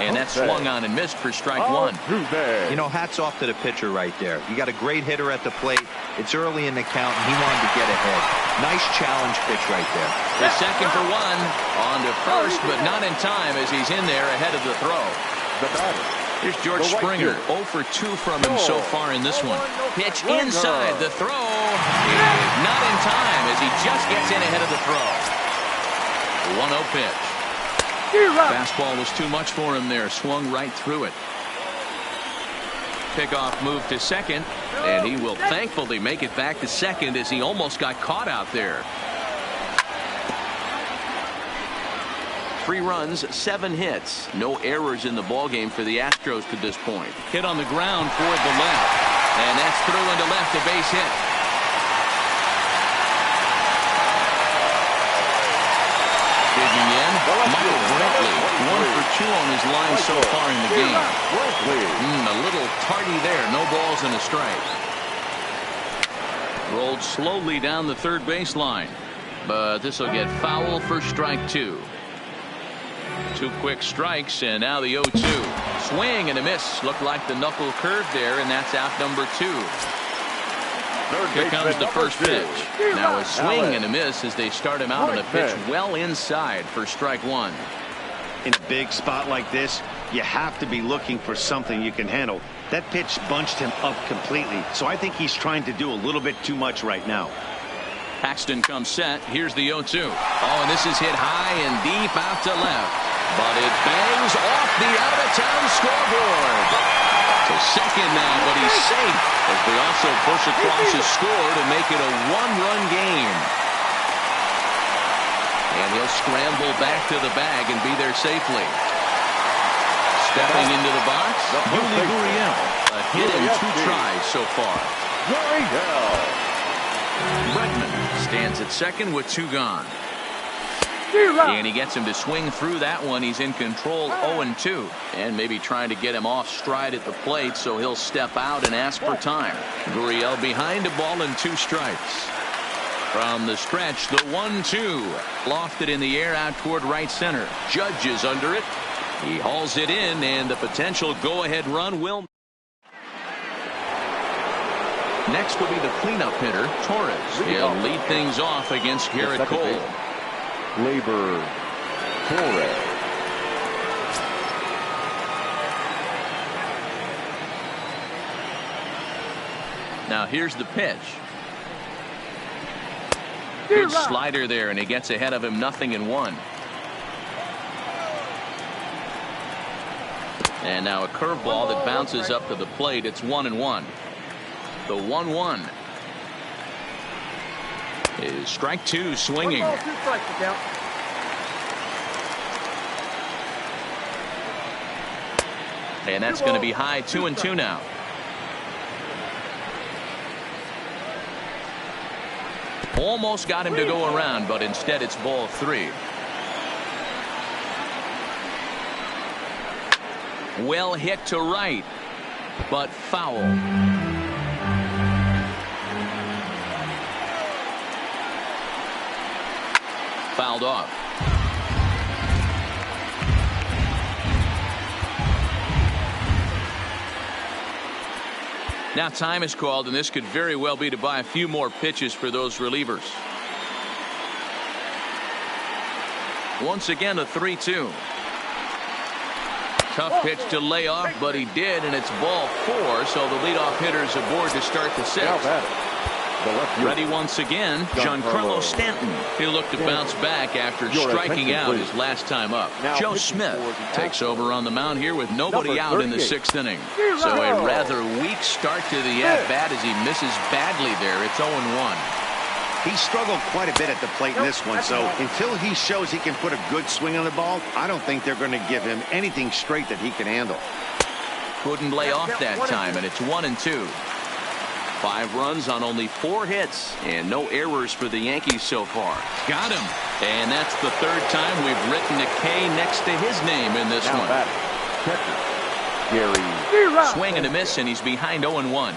And that's swung on and missed for strike 1. You know, hats off to the pitcher right there. You got a great hitter at the plate. It's early in the count, and he wanted to get ahead. Nice challenge pitch right there. The second for 1. On to first, but not in time as he's in there ahead of the throw. The batter. Here's George Springer. 0 for 2 from him so far in this one. Pitch inside. The throw is not in time as he just gets in ahead of the throw. 1-0 pitch. Fastball was too much for him there. Swung right through it. Pickoff move to second, and he will thankfully make it back to second as he almost got caught out there. 3 runs, 7 hits. No errors in the ballgame for the Astros to this point. Hit on the ground toward the left, and that's through into left, a base hit. Digging in, Michael Brantley. 1 for 2 on his line so far in the game. A little tardy there. No balls and a strike. Rolled slowly down the third baseline, but this will get foul for strike 2. 2 quick strikes, and now the 0-2. Swing and a miss. Looked like the knuckle curve there, and that's out number 2. Here comes the first pitch. Now a swing and a miss as they start him out on a pitch well inside for strike 1. In a big spot like this, you have to be looking for something you can handle. That pitch bunched him up completely, so I think he's trying to do a little bit too much right now. Paxton comes set. Here's the 0-2. Oh, and this is hit high and deep out to left. But it bangs off the out-of-town scoreboard. To second now, but he's safe as they also push across his score to make it a 1-run game. And he'll scramble back to the bag and be there safely. Stepping into the box, Yuli Gurriel. A hit in 2 tries so far. Bregman stands at second with 2 gone. And he gets him to swing through that one. He's in control, 0-2. And maybe trying to get him off stride at the plate, so he'll step out and ask for time. Gurriel behind a ball and 2 strikes. From the stretch, the 1-2. Lofted in the air out toward right center. Judge is under it. He hauls it in, and the potential go-ahead run will. Next will be the cleanup hitter, Torres. He'll lead things off against Garrett Cole. Labor. Torres. Now here's the pitch. Good slider there, and he gets ahead of him, 0-1. And now a curveball that bounces up to the plate. It's 1-1. The 1-1 is strike two, swinging. And that's going to be high, 2-2 now. Almost got him to go around, but instead it's ball 3. Well hit to right, but foul. Fouled off. Now time is called, and this could very well be to buy a few more pitches for those relievers. Once again, a 3-2. Tough pitch to lay off, but he did, and it's ball 4, so the leadoff hitter's aboard to start the 6th. Ready once again, Giancarlo Stanton. He'll look to bounce back after striking out his last time up. Joe Smith takes over on the mound here with nobody out in the 6th inning. So a rather weak start to the at-bat as he misses badly there. It's 0-1. He struggled quite a bit at the plate in this one, so until he shows he can put a good swing on the ball, I don't think they're going to give him anything straight that he can handle. Couldn't lay off that time, and it's 1-2. 5 runs on only 4 hits, and no errors for the Yankees so far. Got him. And that's the 3rd time we've written a K next to his name in this one. Swing and a miss, and he's behind 0-1.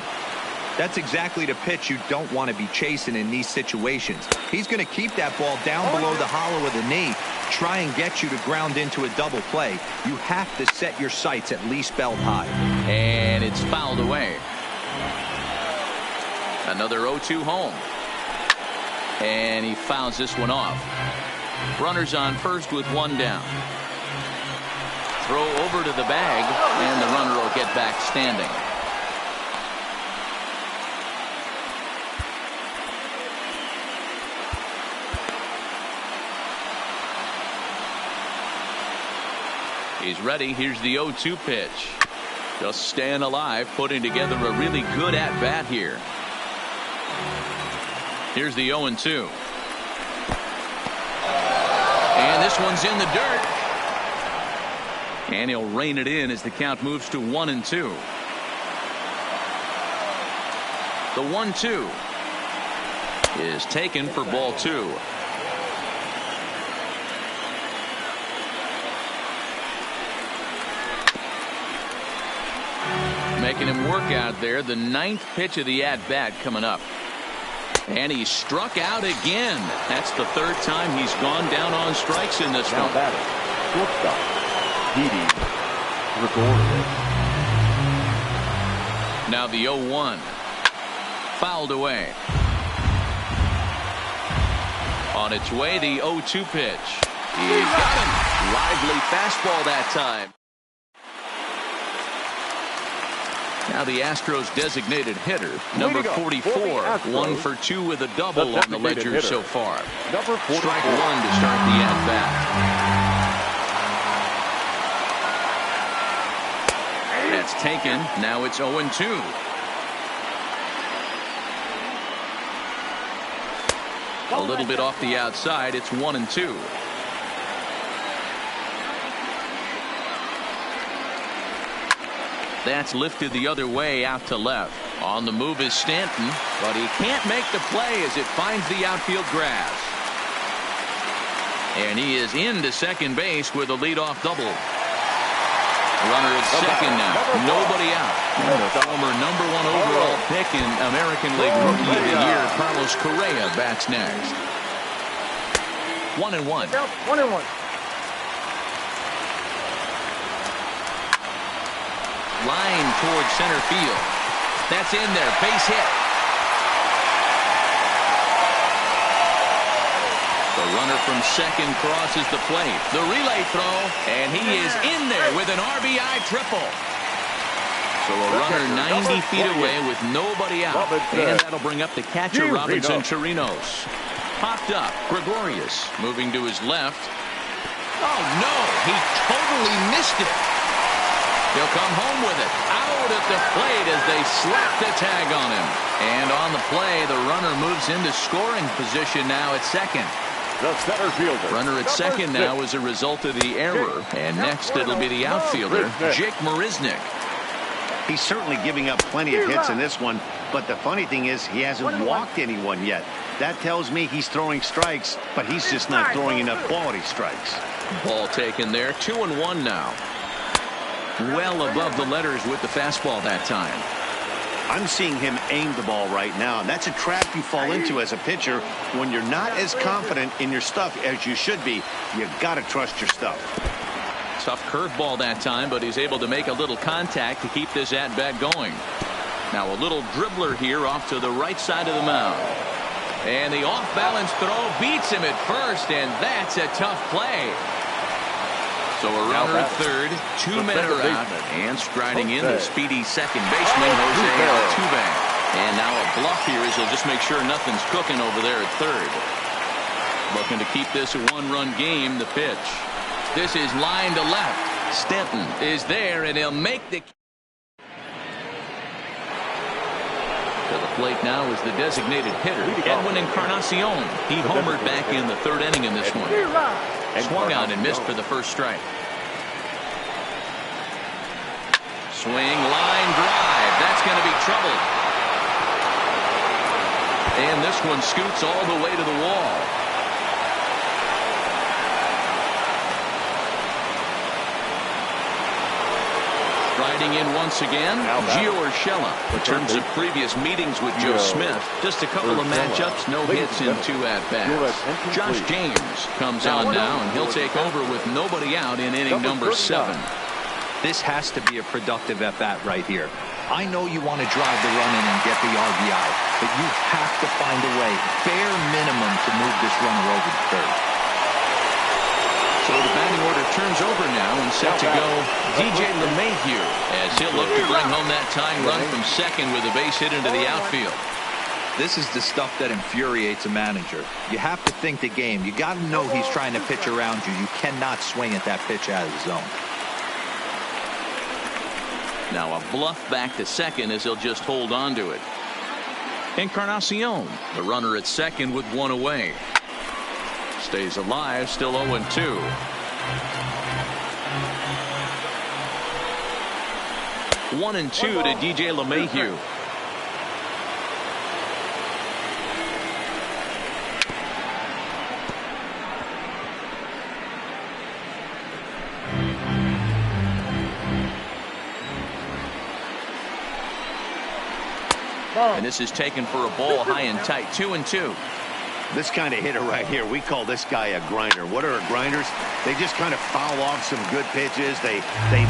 That's exactly the pitch you don't want to be chasing in these situations. He's going to keep that ball down below the hollow of the knee, try and get you to ground into a double play. You have to set your sights at least belt high. And it's fouled away. Another 0-2 home. And he fouls this one off. Runners on first with 1 down. Throw over to the bag, and the runner will get back standing. He's ready. Here's the 0-2 pitch. Just staying alive, putting together a really good at-bat here. Here's the 0-2. And this one's in the dirt. And he'll rein it in as the count moves to 1-2. The 1-2 is taken for ball 2. Making him work out there. The 9th pitch of the at-bat coming up. And he struck out again. That's the 3rd time he's gone down on strikes in this one. Now the 0-1. Fouled away. On its way, the 0-2 pitch. He's got him. Lively fastball that time. Now the Astros designated hitter, number 44, 1 for 2 with a double on the ledger so far. Strike 1 to start the at-bat. That's taken. Now it's 0-2. A little bit off the outside. It's 1-2. That's lifted the other way out to left. On the move is Stanton, but he can't make the play as it finds the outfield grass. And he is into second base with a leadoff double. Runner at second now. Nobody out. And the former number 1 overall pick in American League Rookie of the Year, Carlos Correa, bats next. 1-1. 1-1. Line towards center field. That's in there. Base hit. The runner from second crosses the plate. The relay throw, and he is in there with an RBI triple. So a runner 90 feet away with nobody out. And that'll bring up the catcher, Robinson Chirinos. Popped up, Gregorius moving to his left. Oh, no, he totally missed it. He'll come home with it. Out at the plate as they slap the tag on him. And on the play, the runner moves into scoring position now at second. The center fielder. Runner at second now as a result of the error. And next it'll be the outfielder, Jake Marisnick. He's certainly giving up plenty of hits in this one, but the funny thing is he hasn't walked anyone yet. That tells me he's throwing strikes, but he's just not throwing enough quality strikes. Ball taken there, 2-1 now. Well above the letters with the fastball that time. I'm seeing him aim the ball right now, and that's a trap you fall into as a pitcher when you're not as confident in your stuff as you should be. You've got to trust your stuff. Tough curveball that time, but he's able to make a little contact to keep this at-bat going. Now a little dribbler here off to the right side of the mound. And the off-balance throw beats him at first, and that's a tough play. So a runner at third, 2 men are out, and striding in the speedy second baseman, Jose Altuve. And now a bluff here as he'll just make sure nothing's cooking over there at third. Looking to keep this a one-run game, the pitch. This is line to left. Stanton is there, and he'll make the... To the plate now is the designated hitter, Edwin Encarnacion. He homered back in the third inning in this one. Swung out and missed for the first strike. Swing, line drive. That's going to be trouble. And this one scoots all the way to the wall. Riding in once again, Gio Urshela returns to previous meetings with Joe Smith. Just a couple of matchups, no hits in 2 at-bats. Josh James comes on now, and he'll take over with nobody out in inning number 7. This has to be a productive at-bat right here. I know you want to drive the run in and get the RBI, but you have to find a way, bare minimum, to move this runner over to third. So the batting order turns over now and set to go DJ LeMahieu as he'll look to bring home that tying run from second with a base hit into the outfield. This is the stuff that infuriates a manager. You have to think the game. You got to know he's trying to pitch around you. You cannot swing at that pitch out of the zone. Now a bluff back to second as he'll just hold on to it. Encarnacion, the runner at second with 1 away. Stays alive, still 0-2. One and 2 to DJ LeMahieu. And this is taken for a ball high and tight, 2-2. This kind of hitter right here, we call this guy a grinder. What are grinders? They just kind of foul off some good pitches. They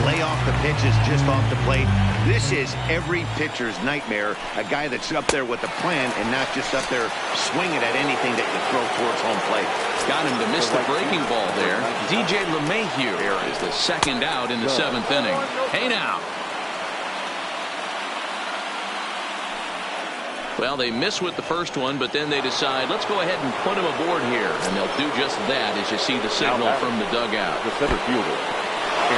lay off the pitches just off the plate. This is every pitcher's nightmare, a guy that's up there with a plan and not just up there swinging at anything that you throw towards home plate. Got him to miss the breaking ball there. DJ LeMahieu is the second out in the 7th inning. Hey now. Well, they miss with the first one, but then they decide, let's go ahead and put him aboard here. And they'll do just that as you see the signal from the dugout. The center fielder.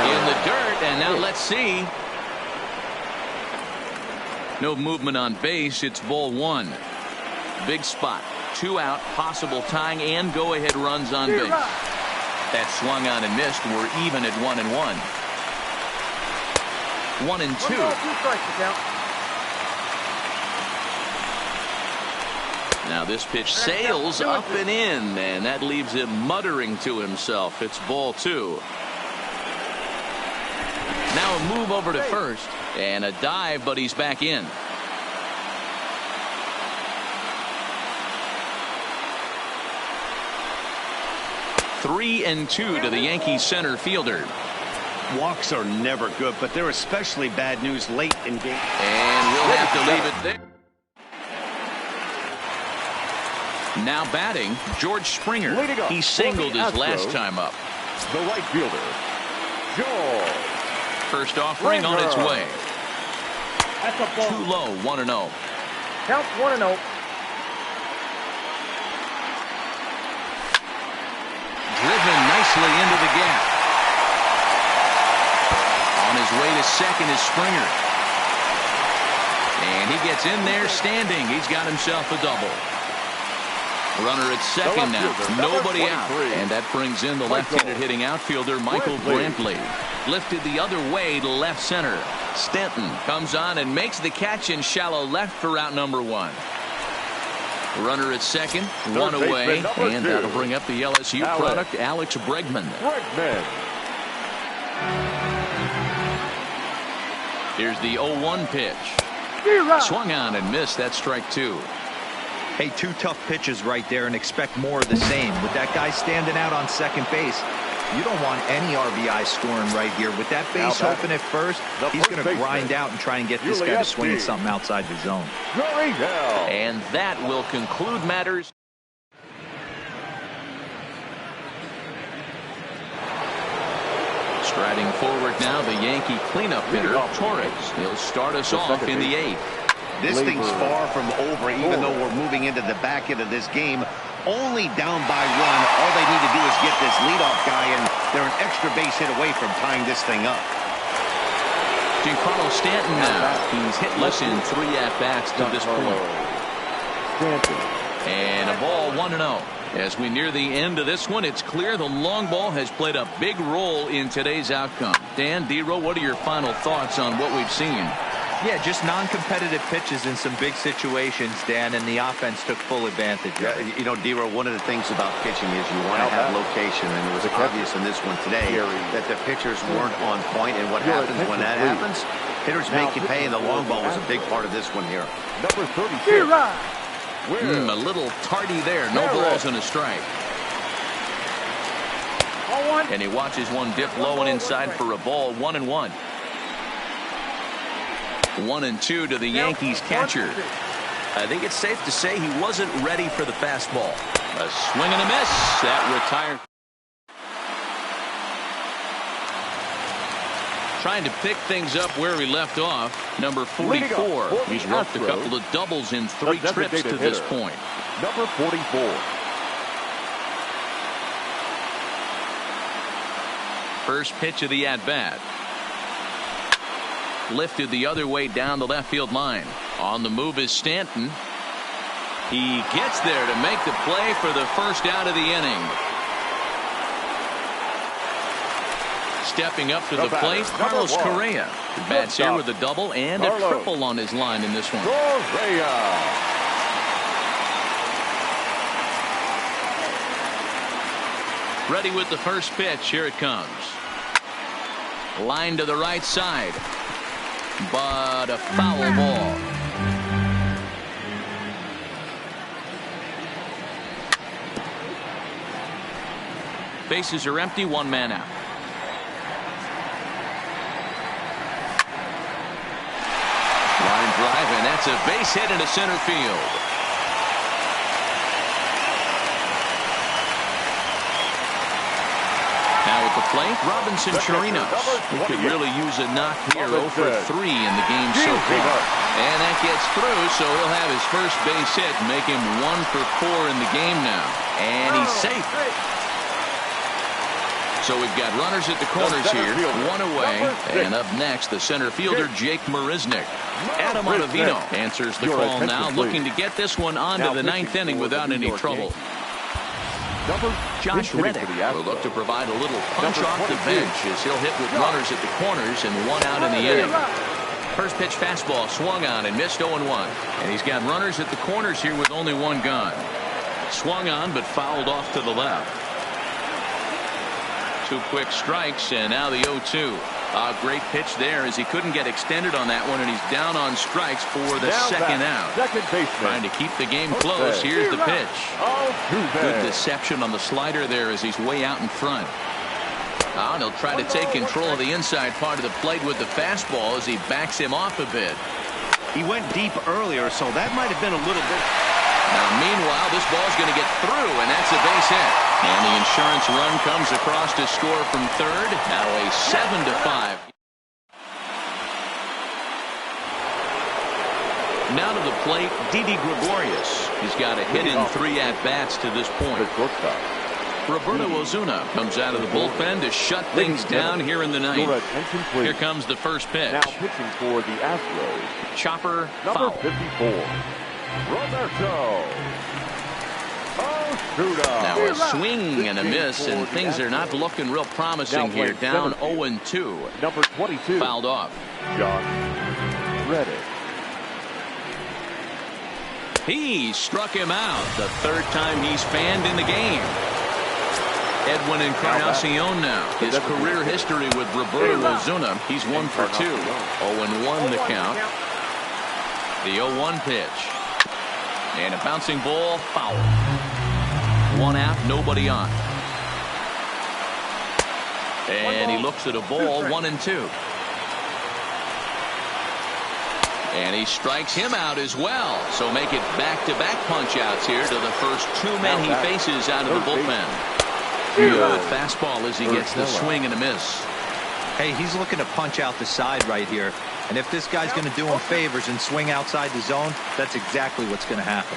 In the dirt, and now let's see. No movement on base. It's ball 1. Big spot. 2 out, possible tying and go-ahead runs on base. That swung on and missed. We're even at 1-1. 1-2. Now this pitch sails up and in, and that leaves him muttering to himself. It's ball 2. Now a move over to first, and a dive, but he's back in. Three and 2 to the Yankees center fielder. Walks are never good, but they're especially bad news late in game. And we'll have to leave it there. Now batting, George Springer. He singled his last time up. The right fielder, George. First offering on its way. That's a ball. Too low, 1-0. Count 1-0. Driven nicely into the gap. On his way to second is Springer. And he gets in there standing. He's got himself a double. Runner at second now. Nobody out. And that brings in the left-handed hitting outfielder Michael Brantley. Lifted the other way to left center. Stanton comes on and makes the catch in shallow left for out number 1. Runner at second, one away, and that'll bring up the LSU product, Alex Bregman. Here's the 0-1 pitch. Swung on and missed. That's strike 2. Hey, 2 tough pitches right there, and expect more of the same. With that guy standing out on second base, you don't want any RBI scoring right here. With that base open at first, he's going to grind out and try and get this guy to swing at something outside the zone. And that will conclude matters. Striding forward now, the Yankee cleanup hitter, Torres. He'll start us off in the 8th. This thing's far from over, even though we're moving into the back end of this game. Only down by 1. All they need to do is get this leadoff guy, and they're an extra base hit away from tying this thing up. Giancarlo Stanton now. He's hitless in 3 at-bats to this point. And a ball, 1-0. As we near the end of this one, it's clear the long ball has played a big role in today's outcome. Dan, D-Row, what are your final thoughts on what we've seen? Yeah, just non-competitive pitches in some big situations, Dan, and the offense took full advantage. Yeah, you know, D-Row, one of the things about pitching is you want to have location, and it was obvious in this one today that the pitchers weren't on point, and what happens when that happens? Hitters make you pay, and the long ball was a big part of this one here. Number 36. A little tardy there. No balls and a strike. And he watches one dip low and inside for a ball. 1-1. 1-2 to the Yankees catcher. I think it's safe to say he wasn't ready for the fastball. A swing and a miss. That retired. Trying to pick things up where we left off. Number 44. He's worked a couple of doubles in 3 trips to this point. Number 44. First pitch of the at-bat. Lifted the other way down the left field line. On the move is Stanton. He gets there to make the play for the first out of the inning. Stepping up to the plate, Carlos Correa. Bats here with a double and a triple on his line in this one. Ready with the first pitch. Here it comes. Line to the right side. But a foul ball. Bases are empty. 1 man out. Line drive, and that's a base hit into center field. Now at the plate, Robinson Chirinos. He could really use a knock here. 0 for 3 in the game so far. And that gets through, so he'll have his first base hit, make him 1 for 4 in the game now. And he's safe. So we've got runners at the corners here, 1 away, and up next the center fielder Jake Marisnick. Adam Ottavino answers the call now, looking to get this one on to the 9th inning without any trouble. Josh Reddick will look to provide a little punch off the bench as he'll hit with runners at the corners and 1 out in the inning. First pitch fastball swung on and missed 0-1, and he's got runners at the corners here with only 1 gone. Swung on but fouled off to the left. 2 quick strikes, and now the 0-2. A great pitch there as he couldn't get extended on that one, and he's down on strikes for the second out. Trying to keep the game close. Here's the pitch. Good deception on the slider there as he's way out in front. And he'll try to take control of the inside part of the plate with the fastball as he backs him off a bit. He went deep earlier, so that might have been a little bit. Now, meanwhile, this ball's going to get through, and that's a base hit. And the insurance run comes across to score from third. Now a 7-5. Now to the plate, Didi Gregorius. He's got a hit in 3 at-bats to this point. Roberto Ozuna comes out of the bullpen to shut things down here in the ninth. Here comes the first pitch. Now pitching for the Astros. Chopper Number foul. 54, Roberto Ozuna. Now a swing and a miss, and things are not looking real promising here. Down 0-2. Number 22, Fouled off. John Reddick. He struck him out. The third time he's fanned in the game. Edwin Encarnacion now. His career history with Roberto Ozuna. He's 1 for 2. 0-1 the count. The 0-1 pitch. And a bouncing ball, foul. 1 out, nobody on. And he looks at a ball, 1-2. And he strikes him out as well. So make it back-to-back punch-outs here to the first 2 men he faces out of the bullpen. Good fastball as he gets the swing and a miss. Hey, he's looking to punch out the side right here. And if this guy's going to do him favors and swing outside the zone, that's exactly what's going to happen.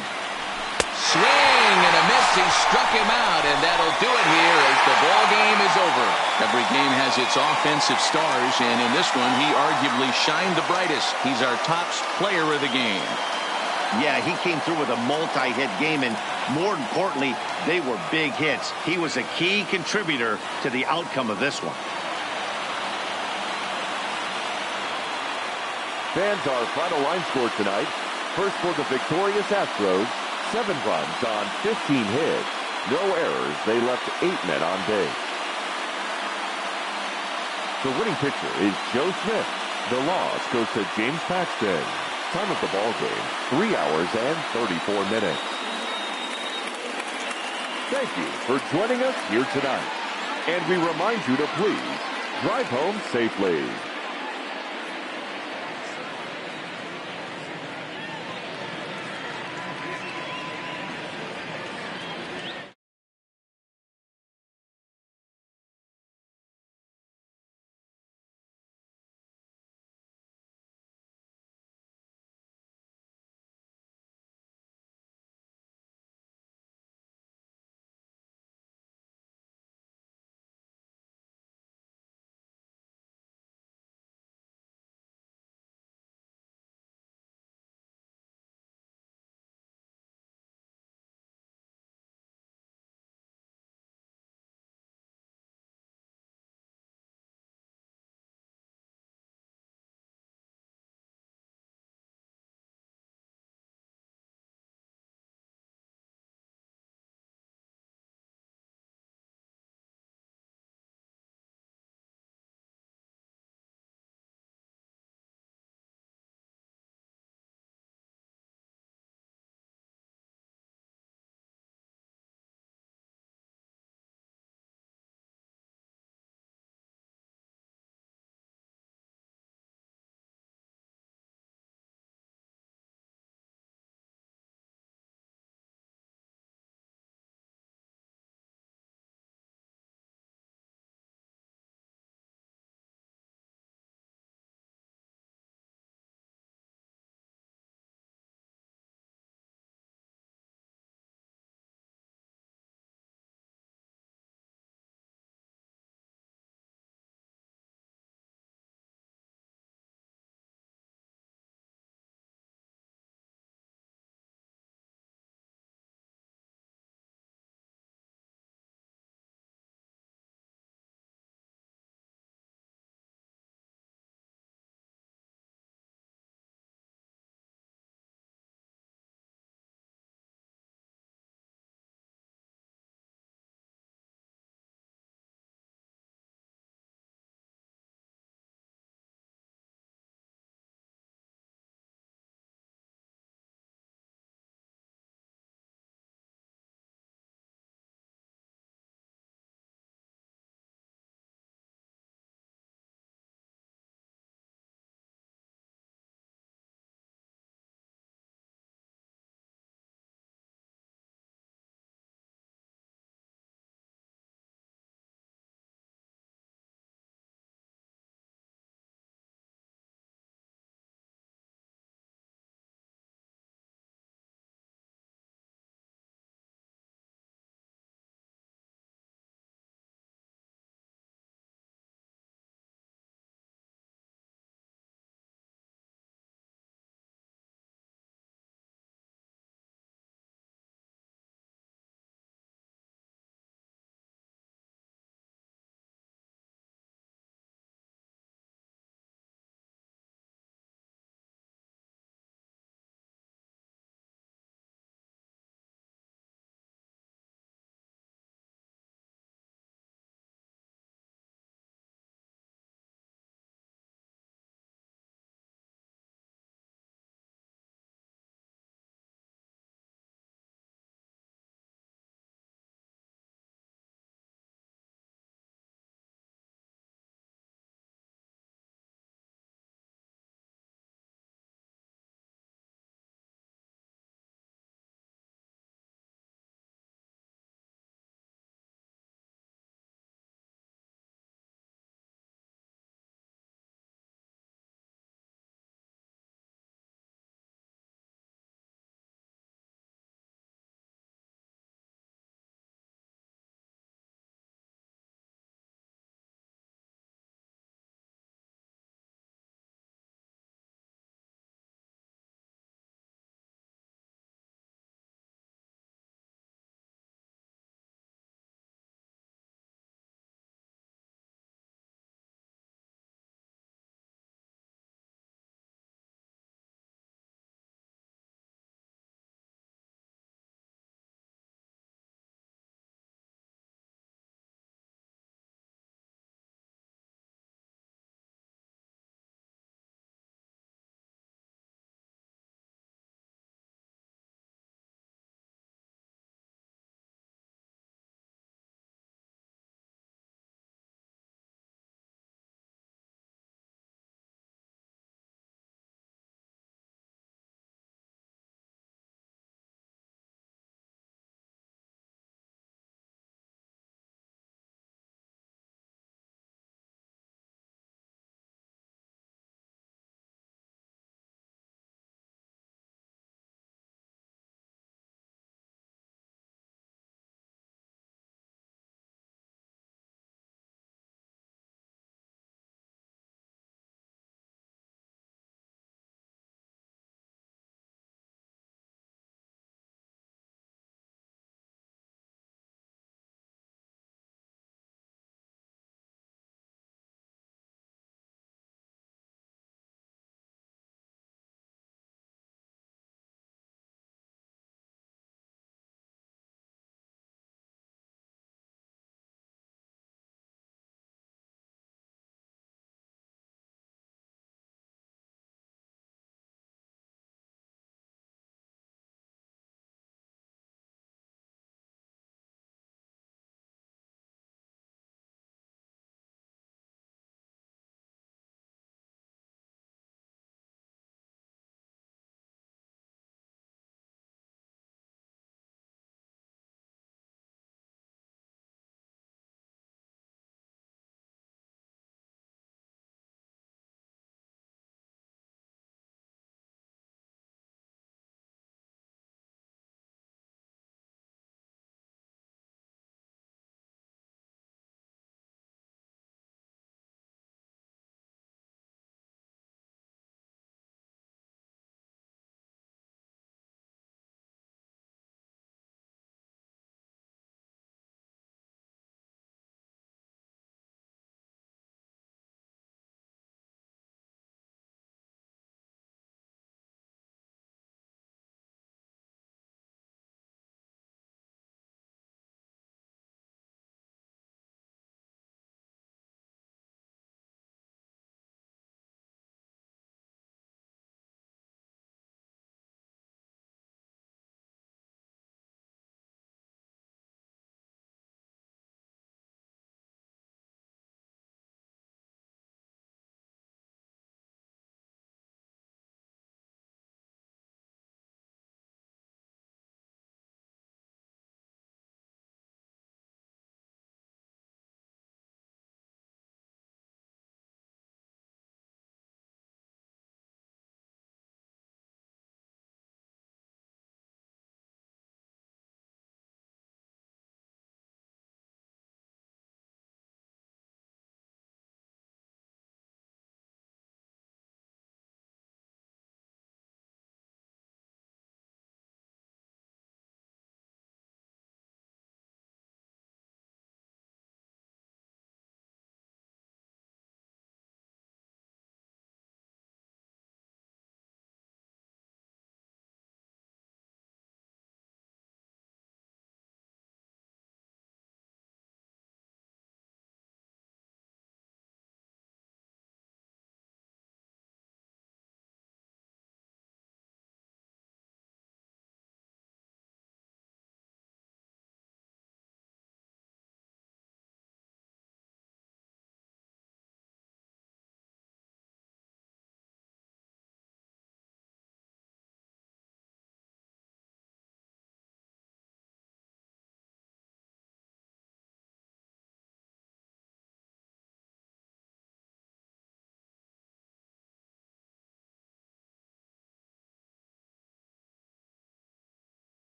Swing and a miss. He struck him out, and that'll do it here as the ball game is over. Every game has its offensive stars, and in this one, he arguably shined the brightest. He's our top player of the game. Yeah, he came through with a multi-hit game, and more importantly, they were big hits. He was a key contributor to the outcome of this one. Fans, our final line score tonight. First for the victorious Astros, 7 runs on 15 hits. No errors. They left 8 men on base. The winning pitcher is Joe Smith. The loss goes to James Paxton. Time of the ball game, 3 hours and 34 minutes. Thank you for joining us here tonight. And we remind you to please drive home safely.